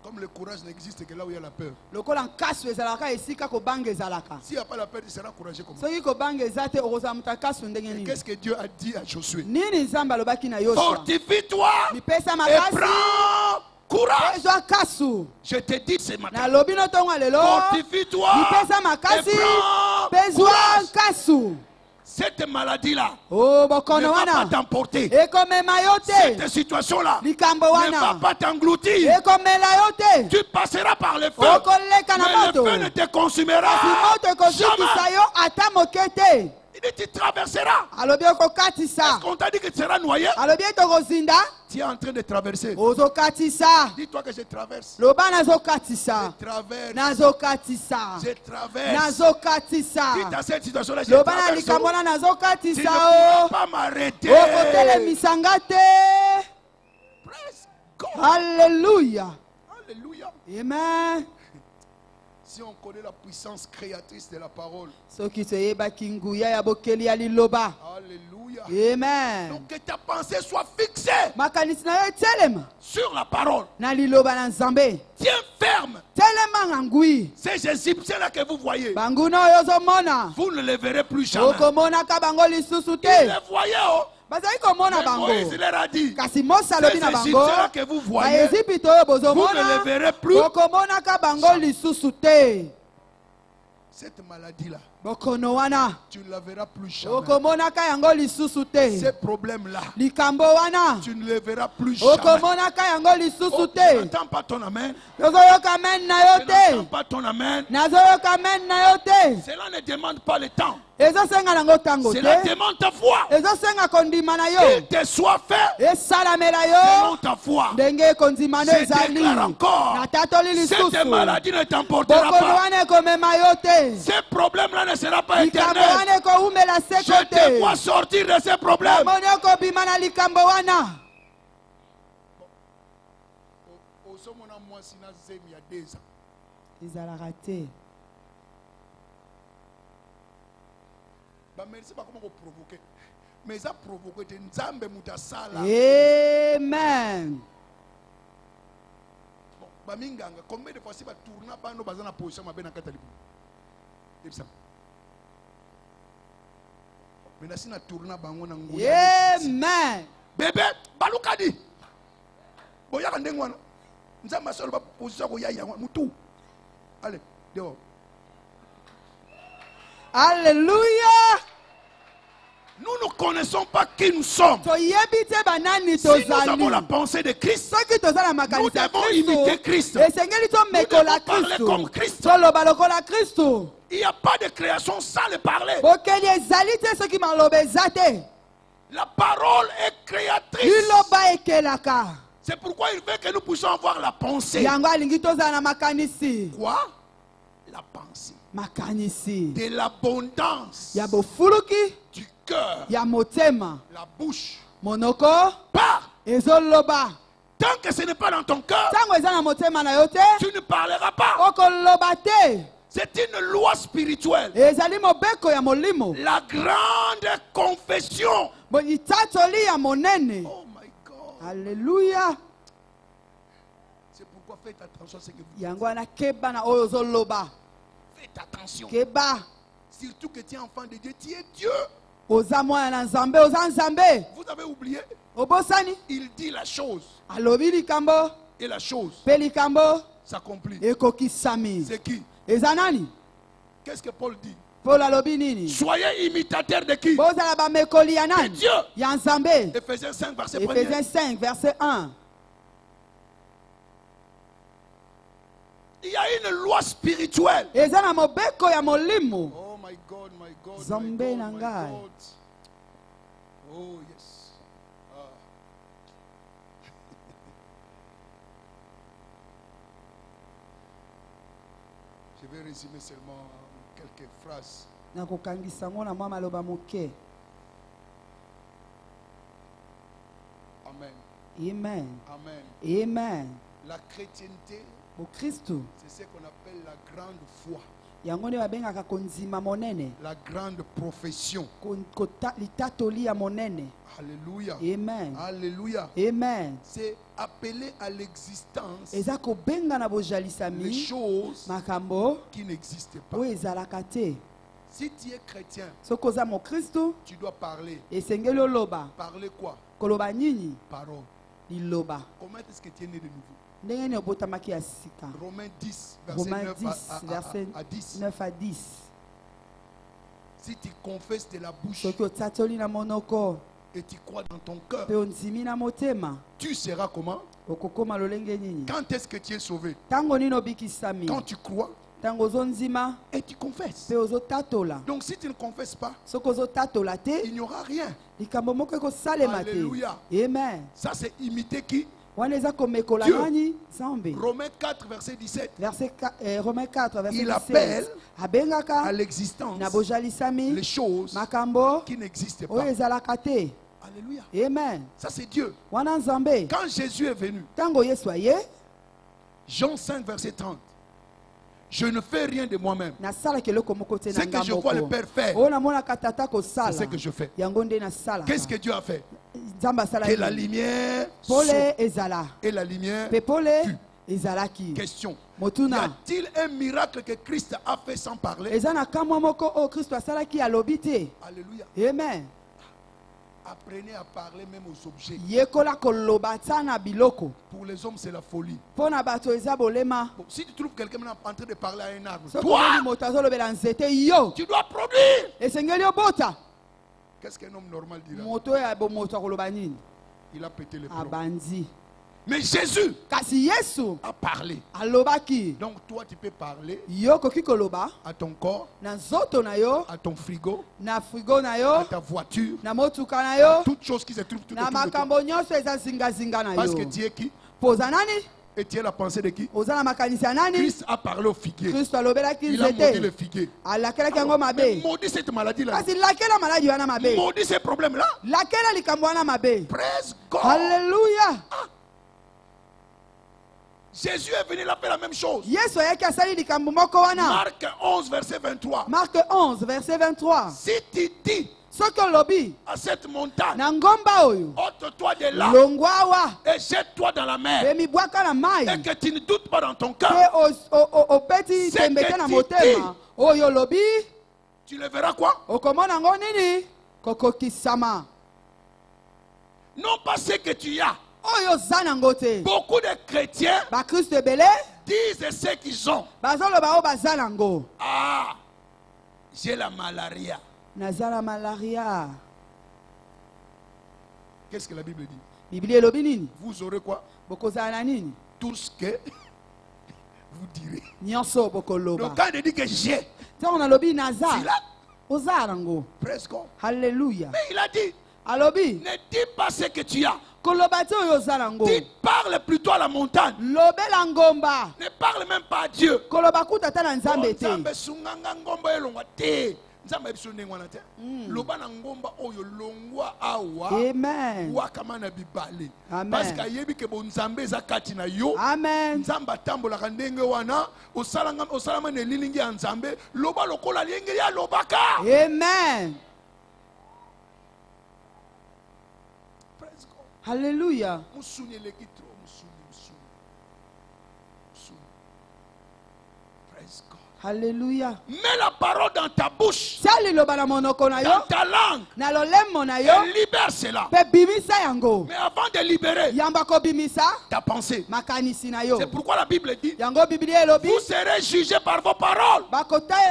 Comme le courage n'existe que là où il y a la peur. Lokola nkasu ezalaka esika kobanga ezalaka. S'il n'y a pas la peur, tu seras courageux comme ça. Soki kobanga eza te okozala moto akasu ndenge Et nini. qu'est-ce que Dieu a dit à Josué? Nini nzambe alobaki na Yoshua? Fortifie-toi Mipesa et makasi. prends courage. Ezwa kasu. Je te dis ce matin. Nalobi no tongo lelo. Fortifie-toi Mipesa et makasi. prends Bezwa courage. kasu. Cette maladie-là Oh ne bokono va pas wana. t'emporter. Ekomema yo Cette te. situation-là Likambo ne va wana. pas t'engloutir. Ekomela yo te. Tu passeras par le feu. Okoleka na Mais moto. le feu ne te consumera Si moto ekozikisa jamais. yo ata moke te. Il dit tu traverseras. Alobi okokatisa. On t'a dit que tu seras noyé. Alobi tokozinda. Tu es en train de traverser. Ozokatisa. Dis-toi que je traverse. Loba nazokatisa. Je traverse. Nazokatisa. Je traverse. Nazokatisa. Quitte à cette situation-là, je Loba na traverse. likambo wana Tu ne nazokatisa pourras o. pas m'arrêter. Okotelemisa nga te. Praise God. Alléluia. Alléluia. Amen. Si on connaît la puissance créatrice de la parole. Soki toyebaki nguya ya bokeli ya liloba. Alléluia. Amen. Donc que ta pensée soit fixée Makanisi na yo etelema sur la parole. na liloba na nzambe. Tiens ferme. Telema nga ngwi. Ces Égyptiens-là que vous voyez, Banguna oyo ozomona. vous ne les verrez plus jamais. Okomonaka bango lisusu Vous te. les voyez, oh, bazali komona Mais bango Moïse leur a dit, kasi Mose alobi na ces bango Égyptiens que vous voyez, baezipito oyo vous ne les bozomona verrez plus. bokomonaka bango lisusu te. Cette maladie-là, bokono wana tu ne la verras plus jamais. okomonaka yango lisusu Ces te. problèmes-là, likambo wana tu ne les verras plus jamais. okomonaka yango lisusu Oh, tu te. n'entends pas ton amen. tozoyoka men na yo Tu n'entends te. pas ton amen. nazoyoka men na yo te. Cela ne demande pas le temps. ezosenga nango ntango Cela te. demande ta foi. ezosenga kondima na Qu'il yo te soit fait esalamela selon yo ta foi. ndenge ekondima no Je ezali. déclare encore, natatoli cette lisusu maladie ne t'emportera bokono pas. wana ekomema yo te. Ce problème-là ne sera pas likambo éternel. wana ekoumela Je seko te te. vois sortir de ces problèmes. namoni okobima na likambo wana. Osomona mwasi na zemi ya 2 ans. ezalaka te. Ba merci pas comment provoquer. Mais ça provoquer te nzambe mutasala. amen. Bon, ba minganga combien de fois si ba tourna bando bazana position mabe na katalibu. Ebisa. Mais si na tourna bango na nguya. amen. Bébé balukadi. Boya kandengo wana. Nzamba solo ba position ko ya ya mutu. Allez, dehors. Alléluia. Nous ne connaissons pas qui nous sommes. toyebi te banani Si nous avons tozali. la pensée de Christ, soki toza na nous makanisi ya devons imiter Christ. kristo esengeli tomekola Nous devons parler comme Christ. kristo toloba lokola kristo. Il n'y a pas de création sans le parler. bokeli ezali te soki maloba eza te. La parole est créatrice. liloba ekelaka. C'est pourquoi il veut que nous puissions avoir la pensée. yango alingi tozala na makanisi. Quoi? La pensée. makanisi De l'abondance ya bofuluki du cœur, ya motema la bouche. monoko Par. ezoloba. Tant que ce n'est pas dans ton cœur, ntango eza na motema na yo te tu ne parleras pas. okoloba te. C'est une loi spirituelle. ezali mobeko ya molimo. La grande confession. litatoli ya monene. Oh my God. Alléluia. C'est pourquoi faites attention à ce que vous yango wana keba na oyo ozoloba. faites attention. keba Surtout que tu es enfant de Dieu, tu es Dieu. oza mwana na nzambe oza nzambe. Vous avez oublié, obosani il dit la chose. alobi likambo Et la chose mpe likambo s'accomplit. ekokisami. C'est qui? eza nani? Qu'est-ce que Paul dit? paul alobi nini? Soyez imitateurs de qui? bozala bamekoli ya De nani? Dieu. ya nzambe. Ephésiens 5, verset 1. Ephésiens 5 verset 1. Il y a une loi spirituelle. eza na mobeko ya molimo. Oh my God, my God. Zambe my God, na my ngai. God. Oh yes. Ah. Je vais résumer seulement quelques phrases. nakokangisa yango na mwa maloba moke. Amen. amen. Amen. amen. La chrétienté, bokristu c'est ce qu'on appelle la grande foi, yango nde babengaka kondima monene. la grande profession. litatoli ya monene. Alléluia. amen. Alléluia. amen. C'est appeler à l'existence eza kobenga na les bojalisami choses makambo qui n'existent pas. oyo ezalaka te. Si tu es chrétien, soki oza mokristu tu dois parler. esengeli oloba. Parler quoi? koloba nini? Parole. liloba. Comment est-ce que tu es né de nouveau? ndenge nini obotamaki ya sika. Romains 10, verset Romains 9 10 verset à 10. 9 à 10. Si tu confesses de la bouche soki otatoli na monoko et tu crois dans ton cœur, mpe ondimi na motema tu seras comment? okokoma lolenge nini? Quand est-ce que tu es sauvé? ntango nini obikisami? Quand tu crois ntango ozondima et tu confesses. mpe ozotatola. Donc si tu ne confesses pas, soki ozotatola te il n'y aura rien. likambo moko ekosalema te. Alléluia. amen. Ça c'est imiter qui? wana eza komekola Dieu. nani? nzambe. Romains 4, verset 17. Romains 4 verset Il 17 appelle à abengaka l'existence na bojalisami les choses makambo qui n'existent oyo pas. ezalaka te. Alléluia. amen. Ça c'est Dieu. wana nzambe Quand Jésus est venu, ntango yesu aye Jean 5, verset 30. Je ne fais rien de moi-même. nasalaka eloko moko te na Ce que je vois le ngamboko Père faire, oyo namonaka tata c'est kosala ce que je fais. yango nde nasalaka. Qu'est-ce que Dieu a fait? nzambe Que la asalaki lumière pole saute ezala et la lumière mpe pole fut. ezalaki. Question. Y motuna a-t-il un miracle que Christ a fait sans parler? eza na kamwa moko oyo kristo asalaki alobi te. Alléluia. amen. Apprenez à parler même aux objets. yekola koloba ta na biloko Pour les hommes, c'est la folie. mpo na bato eza bolema. Bon, si tu trouves quelqu'un maintenant en train de parler à un arbre, soki toi, omoni moto azolobela nzete yo tu dois produire. esengeli obota. Qu'est-ce qu'un homme normal dira? moto oyo moto akoloba nini? Il a pété les plombs. Abandi. Mais Jésus kasi yesu a parlé. alobaki Donc toi, tu peux parler yo koki koloba à ton corps, na nzoto na yo, à ton frigo, na frigo na à yo, ta voiture, na motuka na yo, toutes choses qui se trouvent tout na autour de toi. makambo nyonso eza zingazinga na Parce yo. que tu es qui? poza nani? Et tu es la pensée de qui? oza na makanisi ya nani? Christ a parlé au figuier. kristo alobelaki Il a maudit le nzete figuier. alakelaki yango Mais mabe. maudit cette maladie-là. kasi lakela maladi wana mabe, Maudit ces problèmes-là. lakela likambo wana mabe. Praise God. Alléluia. Jésus est venu, il a fait la même chose. yesu ayaki asali likambo moko wana. Marc 11, verset 23. Marc 11 verset 23. Si tu dis soki olobi à cette montagne, na ngomba oyo ôte-toi de là longwa awa et jette-toi dans la mer, emibwaka na mai et que tu ne doutes pas dans ton cœur, pe opeti C'est tembe te que na tu motema oyo olobi tu le verras quoi? okomona yango nini kokokisama. Non pas ce que tu as. oyo oza nango te. Beaucoup de chrétiens bakristo ebele disent ce qu'ils ont. bazoloba oyo baza nango. Ah, j'ai la malaria. naza na malaria. Qu'est-ce que la Bible dit? biblia elobi nini? Vous aurez quoi? bokozala na nini? Tout ce que vous direz. nyonso Donc bokoloba. quand il dit que j'ai, ntango nalobi naza c'est là, oza nango. presque. halleluya. Mais il a dit, alobi ne dis pas ce que tu as. koloba te oyo oza nango. Dis, parle plutôt à la montagne. lobela ngomba. Ne parle même pas à Dieu. koloba kuta ta na nzambe te. Nzambe sunganga ngomba elongwa te. Nzambe biso ndenge wana te. Loba na ngomba oyo longwa awa. amen. Wakama na bibale. Amen. Parce que yebi ke bo nzambe eza kati na yo. amen. Nzambe atambolaka ndenge wana osalama na elilingi ya nzambe loba lokola lienge ya lobaka. amen. Praise God. halleluya. Musuni eleki tro musuni. Praise God. halleluya. Mets la parole dans ta bouche, tia liloba na monoko na dans yo ta langue, na lolemo na yo et libère cela. mpe bimisa yango. Mais avant de libérer yamba kobimisa ta pensée, makanisi na yo. c'est pourquoi la Bible dit, yango biblia elobi vous serez jugés par vos paroles.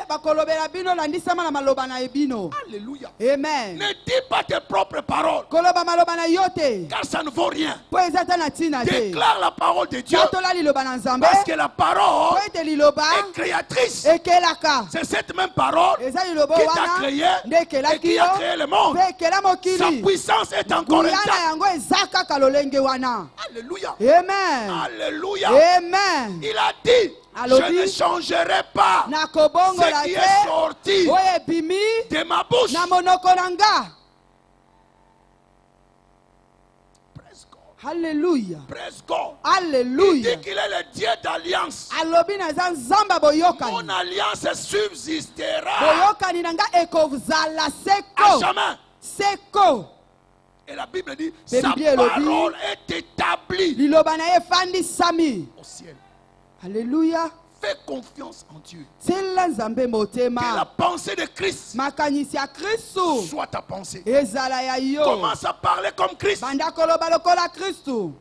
bakolobela bino landisama na maloba na bino. Alléluia. amen. Ne dis pas tes propres paroles, koloba maloba na yo te car ça ne vaut rien. mpo eza ta na ntina te. Déclare la parole de Dieu, tatola liloba na nzambe parce que la mpo parole ete liloba est créatrice. ekelaka. C'est cette même parole eza liloba qui t'a wana créé nde et ekelaki qui yo a créé le monde. mpe ekela Sa mokili. puissance est encore nguya na intacte. yango eza kaka lolenge wana. Alléluia. amen. Alléluia. amen. Il a dit, Allobi. je ne changerai pas nakobongola ce qui est te sorti oyo ebimi de ma bouche. na monoko na nga. Praise God. halleluya. Praise God. Il halleluya. dit qu'il est le Dieu d'alliance. alobi naza nzambe Mon boyokani. alliance subsistera boyokani na nga ekozala à seko jamais. seko. Et la Bible dit, Mais sa Bible le dit. parole est établie liloba na ye efandisami. au ciel. halleluya. Fais confiance en Dieu. tiela nzambe Que la motema. pensée de Christ makanisi ya kristu soit ta pensée. ezala ya yo. Commence à parler comme Christ. banda koloba lokola kristu.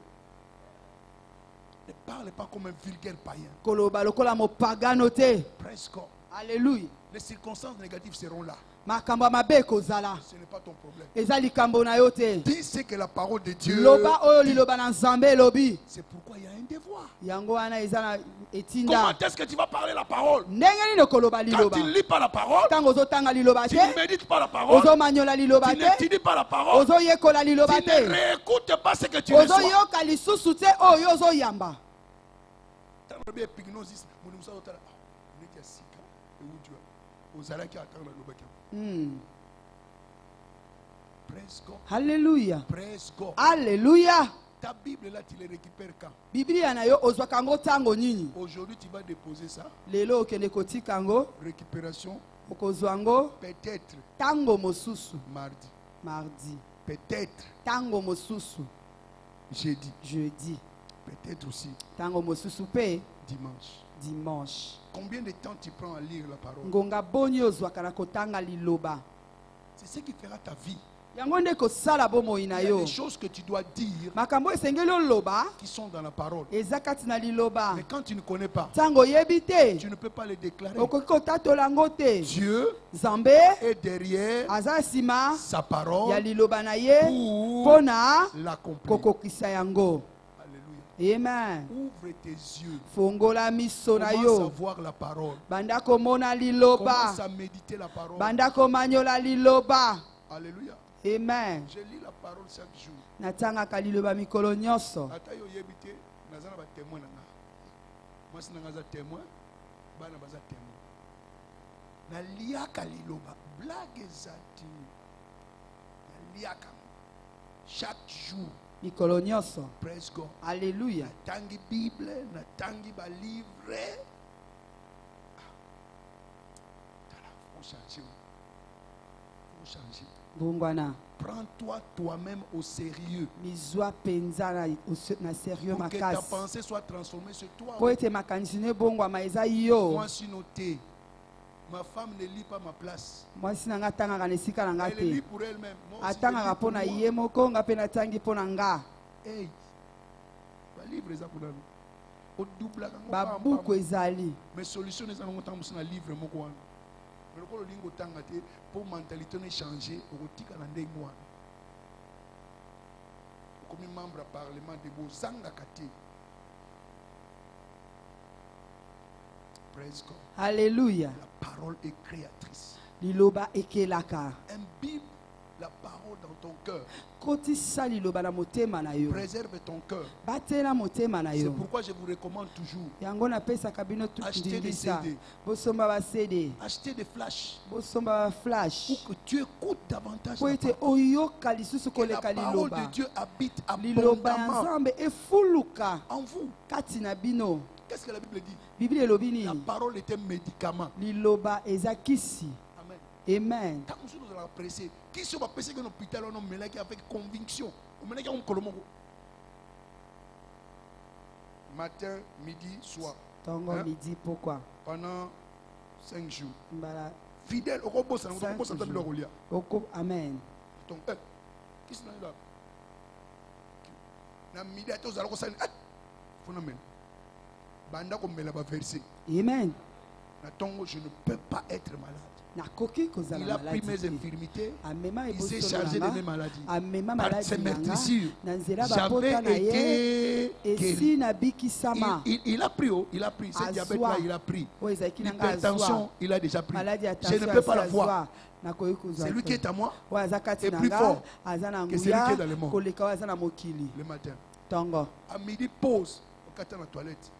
Ne parle pas comme un vulgaire païen. koloba lokola mopagano te. Praise God. halleluya. Les circonstances négatives seront là. makambo ya mabe ekozala. Ce n'est pas ton problème. eza likambo na yo te. Dis ce que la parole de Dieu loba oyo dit. liloba na nzambe elobi. C'est pourquoi il y a un devoir. yango wana eza na Comment etinda. est-ce que tu vas parler la parole? ndenge nini okoloba Quand liloba. tu ne lis pas la parole, ntango ozotanga liloba tu te, ne médites pas la parole, ozomanyola liloba tu te, n'étudies pas la parole, ozoyekola liloba tu ne te, réécoutes pas ce que tu reçois. ozoyoka lisusu te oyo ozoyamba. Praise God. halleluya. Praise God. halleluya. Ta Bible là, tu les récupères quand? biblia na yo ozwaka yango ntango nini. Aujourd'hui, tu vas déposer ça. lelo okende kotika yango Récupération, okozwa yango peut-être ntango mosusu mardi, mardi, peut-être ntango mosusu jeudi, jeudi, peut-être aussi ntango mosusu mpe dimanche. dimanche. Combien de temps tu prends à lire la parole? ngonga boni ozwaka na kotanga liloba. C'est ce qui fera ta vie. yango nde kosala bomoi na Il y a yo des choses que tu dois dire makambo esengeli oloba qui sont dans la parole. eza kati na liloba Mais quand tu ne connais pas, ntango oyebi te tu ne peux pas les déclarer. okoki kotatola yango te Dieu nzambe est derrière aza nsima sa ya parole liloba na ye pour mpo na l'accomplir. kokokisa yango. Alléluia. Amen. Ouvre tes yeux. Fongola miso na Commence à yo voir la parole. banda komona liloba Commence à méditer la parole. banda komanyola liloba. Alléluia. Amen. Je lis la parole chaque jour. natangaka liloba mikolo nyonso. Ata yo yebi te, naza na ba témoin na nga. Mwasi na nga aza témoin, bana baza témoin. Naliaka liloba, blague ezati. Naliaka chaque jour. mikolo nyonso. Praise God. Alléluia. Natangi Bible, natangi ba livre. Faut changer. Faut changer. Bongwana. Prends-toi toi-même au sérieux. mizwa penza na sérieux Pour que ta makasi. pensée soit transformée sur toi. Po ete makanisi no ebongwama eza yo. Moi, je suis noté. Ma femme ne lit pas ma place. mwasi na nga atangaka na esika na nga Elle lit te pour elle-même. Moi aussi, je atangaka lis mpo pour na moi. ye moko nga mpe natangi mpo na nga. Hey, ba livre eza kuna. Odublaka ngo babuku pam. ezali Mais solution eza ngo tambusa na livre moko wana. Mais lokolo lingo tanga te pour mentalité ne changer, okotika na ndenge wana. Comme membre du parlement de Bozanga Kate. Praise God. Alléluia. La parole est créatrice. liloba ekelaka Imbibe la parole dans ton cœur. kotisa liloba na motema na yo Préserve ton cœur. batela motema na C'est yo pourquoi je vous recommande toujours. yango napesaka bino Acheter des ndingisa CD. bosomba ba CD Acheter des flashs bosomba ba flash pour que tu écoutes davantage po la ete parole. oyoka lisusu Que la koleka parole de liloba Dieu habite liloba ya abondamment nzambe efuluka en vous. kati na bino. Qu'est-ce que la Bible dit? Biblia elobi La nini? parole est un médicament. Liloba eza kisi. Amen. Amen. Tant que nous allons presser, qui se va presser que l'hôpital on met avec conviction. On met un colomongo. Matin, midi, soir. Tongo Hein? midi pourquoi? Pendant 5 jours. Mbala Fidèle, au robot, ça Cinq ne peut jours. pas oko amen. Donc, qu'est-ce que c'est là? Na midi à tous, alors qu'on s'en est. Phénomène. Banda comme la verset. Amen. Na tongo, je ne peux pas être malade. Nakoki Il kozala a pris mes maladi. infirmités. Amema Il s'est eboso chargé de mes nanga. maladies. Amema Par maladi ses nanga. meurtrissures, Na nzela j'avais bapota na ye. été Esi guéri. na bikisama. Il a pris, il a pris. Ce Azwa. diabète-là, il a pris. O ezaki nanga L'hypertension, azwa. il a déjà pris. Maladi ya Je tension ne peux pas la asi voir. azwa. Nakoki kozwa. C'est lui qui est à moi O aza kati est na plus nga. fort Aza na que celui qui est nguya. dans le monde. Koleka o aza na mokili. le matin. Tongo. À midi, pause. Au dans la toilette.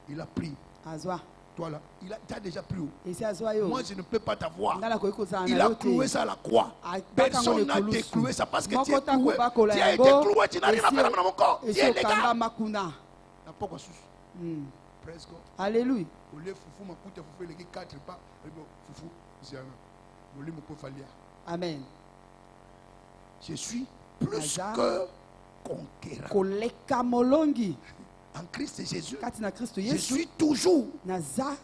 Il a pris. Azwa. Toi là, il a déjà pris. Esi azwa yo. Moi, je ne peux pas t'avoir. Nga nakoki kozala Il na a yo te. cloué ça à la croix. Personne n'a décloué ça parce que tu es Moko tako cloué. bakola Tu as été yango. cloué, tu n'as rien à faire dans mon corps. Tu Esi es légal. okanga makuna. N'a pas quoi sous. Mm. Praise God. Alléluia. Au lieu foufou, ma coute, foufou, les 4 pas. Foufou, c'est un. Au lieu, mon pauvre falia. Amen. Je suis plus Aza. que conquérant. Koleka molongi. En Christ Jésus, Kati na Kristo je Yesu. suis toujours Naza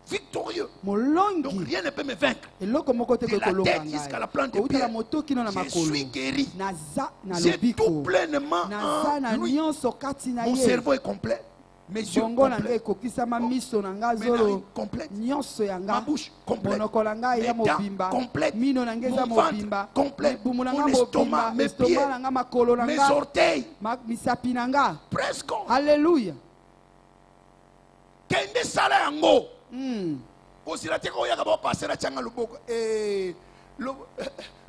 victorieux. Donc molongi. rien ne peut me vaincre. Eloko moko te De la kolonga tête jusqu'à la ngai. plante des Kouta la pieds. moto kino na Je makolo. suis guéri. Naza na J'ai tout lobiko. pleinement Naza na en lui. nyonso kati na Mon ye. cerveau est complet. Mes yeux Bongo na ngai complets. ekokisama miso na ngai Mes narines zolo. complètes. Nyonso ya Ma ngai. bouche complète. Monoko na ngai eza Mes dents mobimba. complètes. Mino na ngai eza Mon ventre mobimba. complet. Libumu na Mon ngai estomac, mobimba. mes pieds, Estomac na ngai makolo na mes ngai. orteils. Misapi na ngai. Presque. Alléluia. Kende sala yango. Mm. Osila te ko yaka ba passer changa loboko.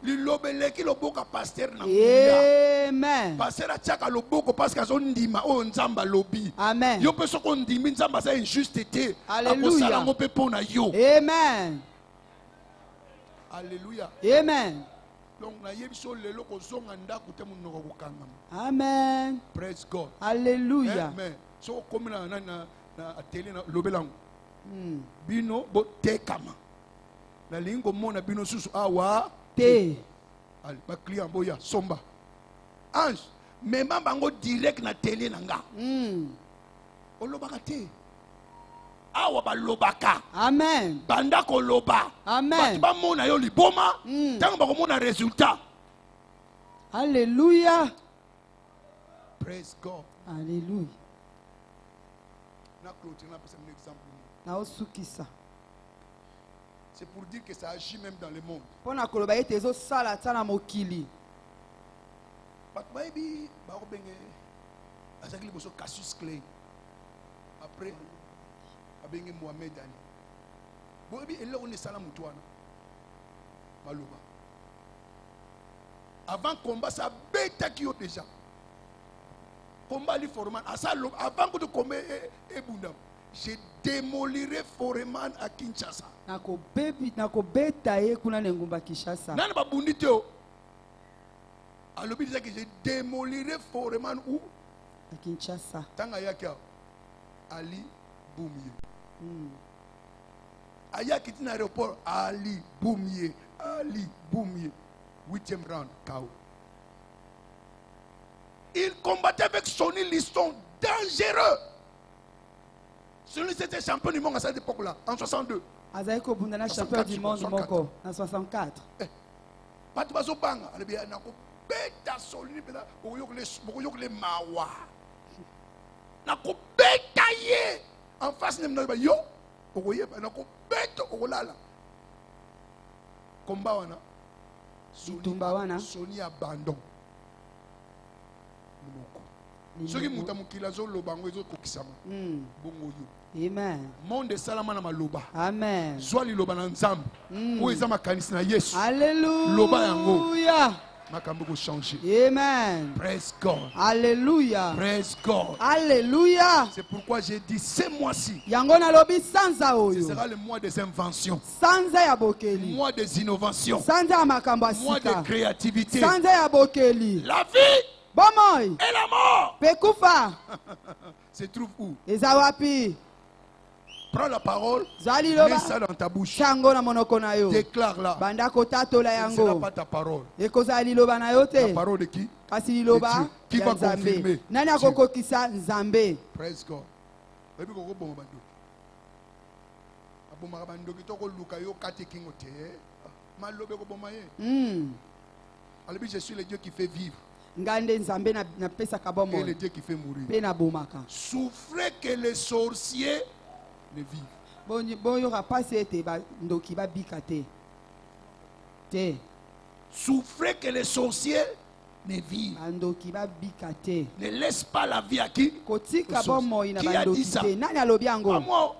Lilobeleki loboko pasteur na nguya. Amen. Passer chaka loboko parce que son ndima o nzamba lobi. Amen. Yo pe so ko ndimi nzamba sa injusteté. Alléluia. Akosala ngo pe pona yo. Amen. Alléluia. Amen. Donc na yebi so lelo ko zonga ndako te munoko ko kangama. Amen. Praise God. Alléluia. Amen. So comme na télé na lobelango. Mm. Bino bo tekama. Na lingo mona bino susu awa. Te. Allez, ba client boya somba. Ange, mais bango direct na télé nanga. Mm. Olobaka te. Awa ba lobaka. Amen. Banda ko loba. Amen. Ba mona yo liboma. Mm. Tango ba ko mona résultat. Alléluia. Praise God. Alléluia. Na clôture, na passer un exemple. Naosukisa. C'est pour dire que ça agit même dans le monde. Pona koloba ete ezosala tana mokili. Bato bayebi bakobenge azaki liboso Cassius Clay. Après abenge Mohamed Ali. Boyebi eloko nesala mutu wana maloba. Avant combat ça betaki yo déjà. Combat li Foreman avant que de combat et bundam. Je démolirai Foreman à Kinshasa. Nako beta ye kuna nengumba Kinshasa. Nani ba bundi teo. Alobi disait que je démolirai Foreman où? À Kinshasa. Tanga yakia Ali Boumie. Aya qui dans l'aéroport Ali Boumie. Ali Boumie. 8e round, KO. Il combattait avec Sonny Liston, dangereux. Celui qui était champion du monde à cette époque-là, en 62. Azaïko Bundana champion du monde moko, en 64. Pas de bazo banga, elle bien nako beta Sonny beta, beaucoup les mawa. Nako beta ye, en face nem na yo, okoye nako beta okolala. Combat wana. Sonny abandon. Ce qui muta mukila zo lobango ezo kokisama. Bongo yo. Amen. Monde salama na maloba. Amen. Zwali loba na nzambe. O eza makanisi na Yesu. Alléluia. Loba yango. Makambo ko changer. Amen. Praise God. Alléluia. Praise God. Alléluia. C'est pourquoi j'ai dit ce mois-ci. Yango na lobi sanza oyo. Ce sera le mois des inventions. Sanza ya bokeli. Mois des innovations. Sanza ya makambo asika. Mois de créativité. Sanza ya bokeli. La vie Bomoy. et la mort. Pekufa. Se trouve où? Ezawapi. Prends la parole. Zali Mets loba. ça dans ta bouche. Chango na monoko na yo. Déclare-la. Banda kotatola Ce ne sera yango. pas ta parole. Ekozali loba na yo La te. parole de qui? Kasi loba. De Dieu. Qui va confirmer? Nani akokokisa Nzambe. Praise God. Ebi koko bongo bandoki. Abomaka bandoki toko luka yo kate kingo te. Malobe ko boma ye. Alobi je suis le Dieu qui fait vivre. Ngande Nzambe na pesa kabomo. Et le Dieu qui fait mourir. Pe na bomaka. Souffrez que les sorciers ne vivent. Bonyo rapasi ete ba ndoki ba bikate. Te. Souffrez que les sorciers ne vivent. Ndoki ba bikate. Ne laisse pas la vie à qui? Kotika bomo ina Qui a dit ça? bandoki te. Nani alobi yango? À moi.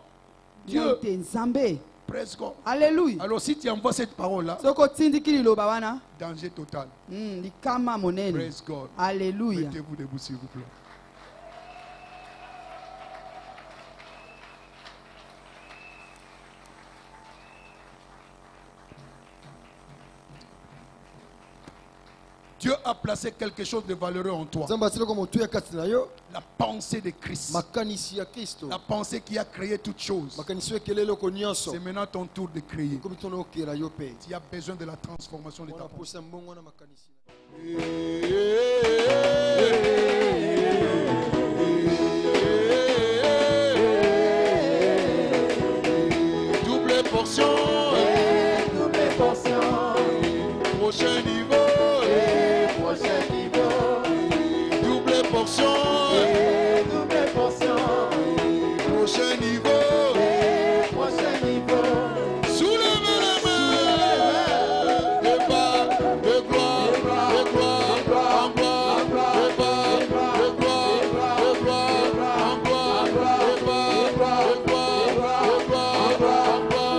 Dieu. Te Nzambe. Praise God. Alléluia. Alors si tu envoies cette parole-là, Soko tindiki liloba wana. danger total. Likama monene. Praise God. Alléluia. Mettez-vous debout s'il vous plaît. Dieu a placé quelque chose de valeureux en toi. La pensée de Christ. La pensée qui a créé toutes choses. C'est maintenant ton tour de créer. Tu as besoin de la transformation de ta pensée. Double portion. Double portion. Prochain niveau. Prochain niveau. Double portion. Double portion. Prochain niveau. Prochain niveau. Soulevez les mains. De bas, de gloire, de gloire, en gloire, de bas, de gloire, de gloire, en gloire, de bas, de gloire, de gloire, en gloire.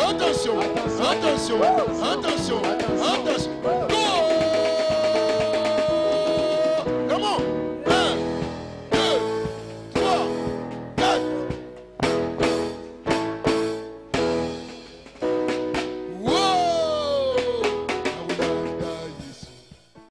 Attention, attention, attention.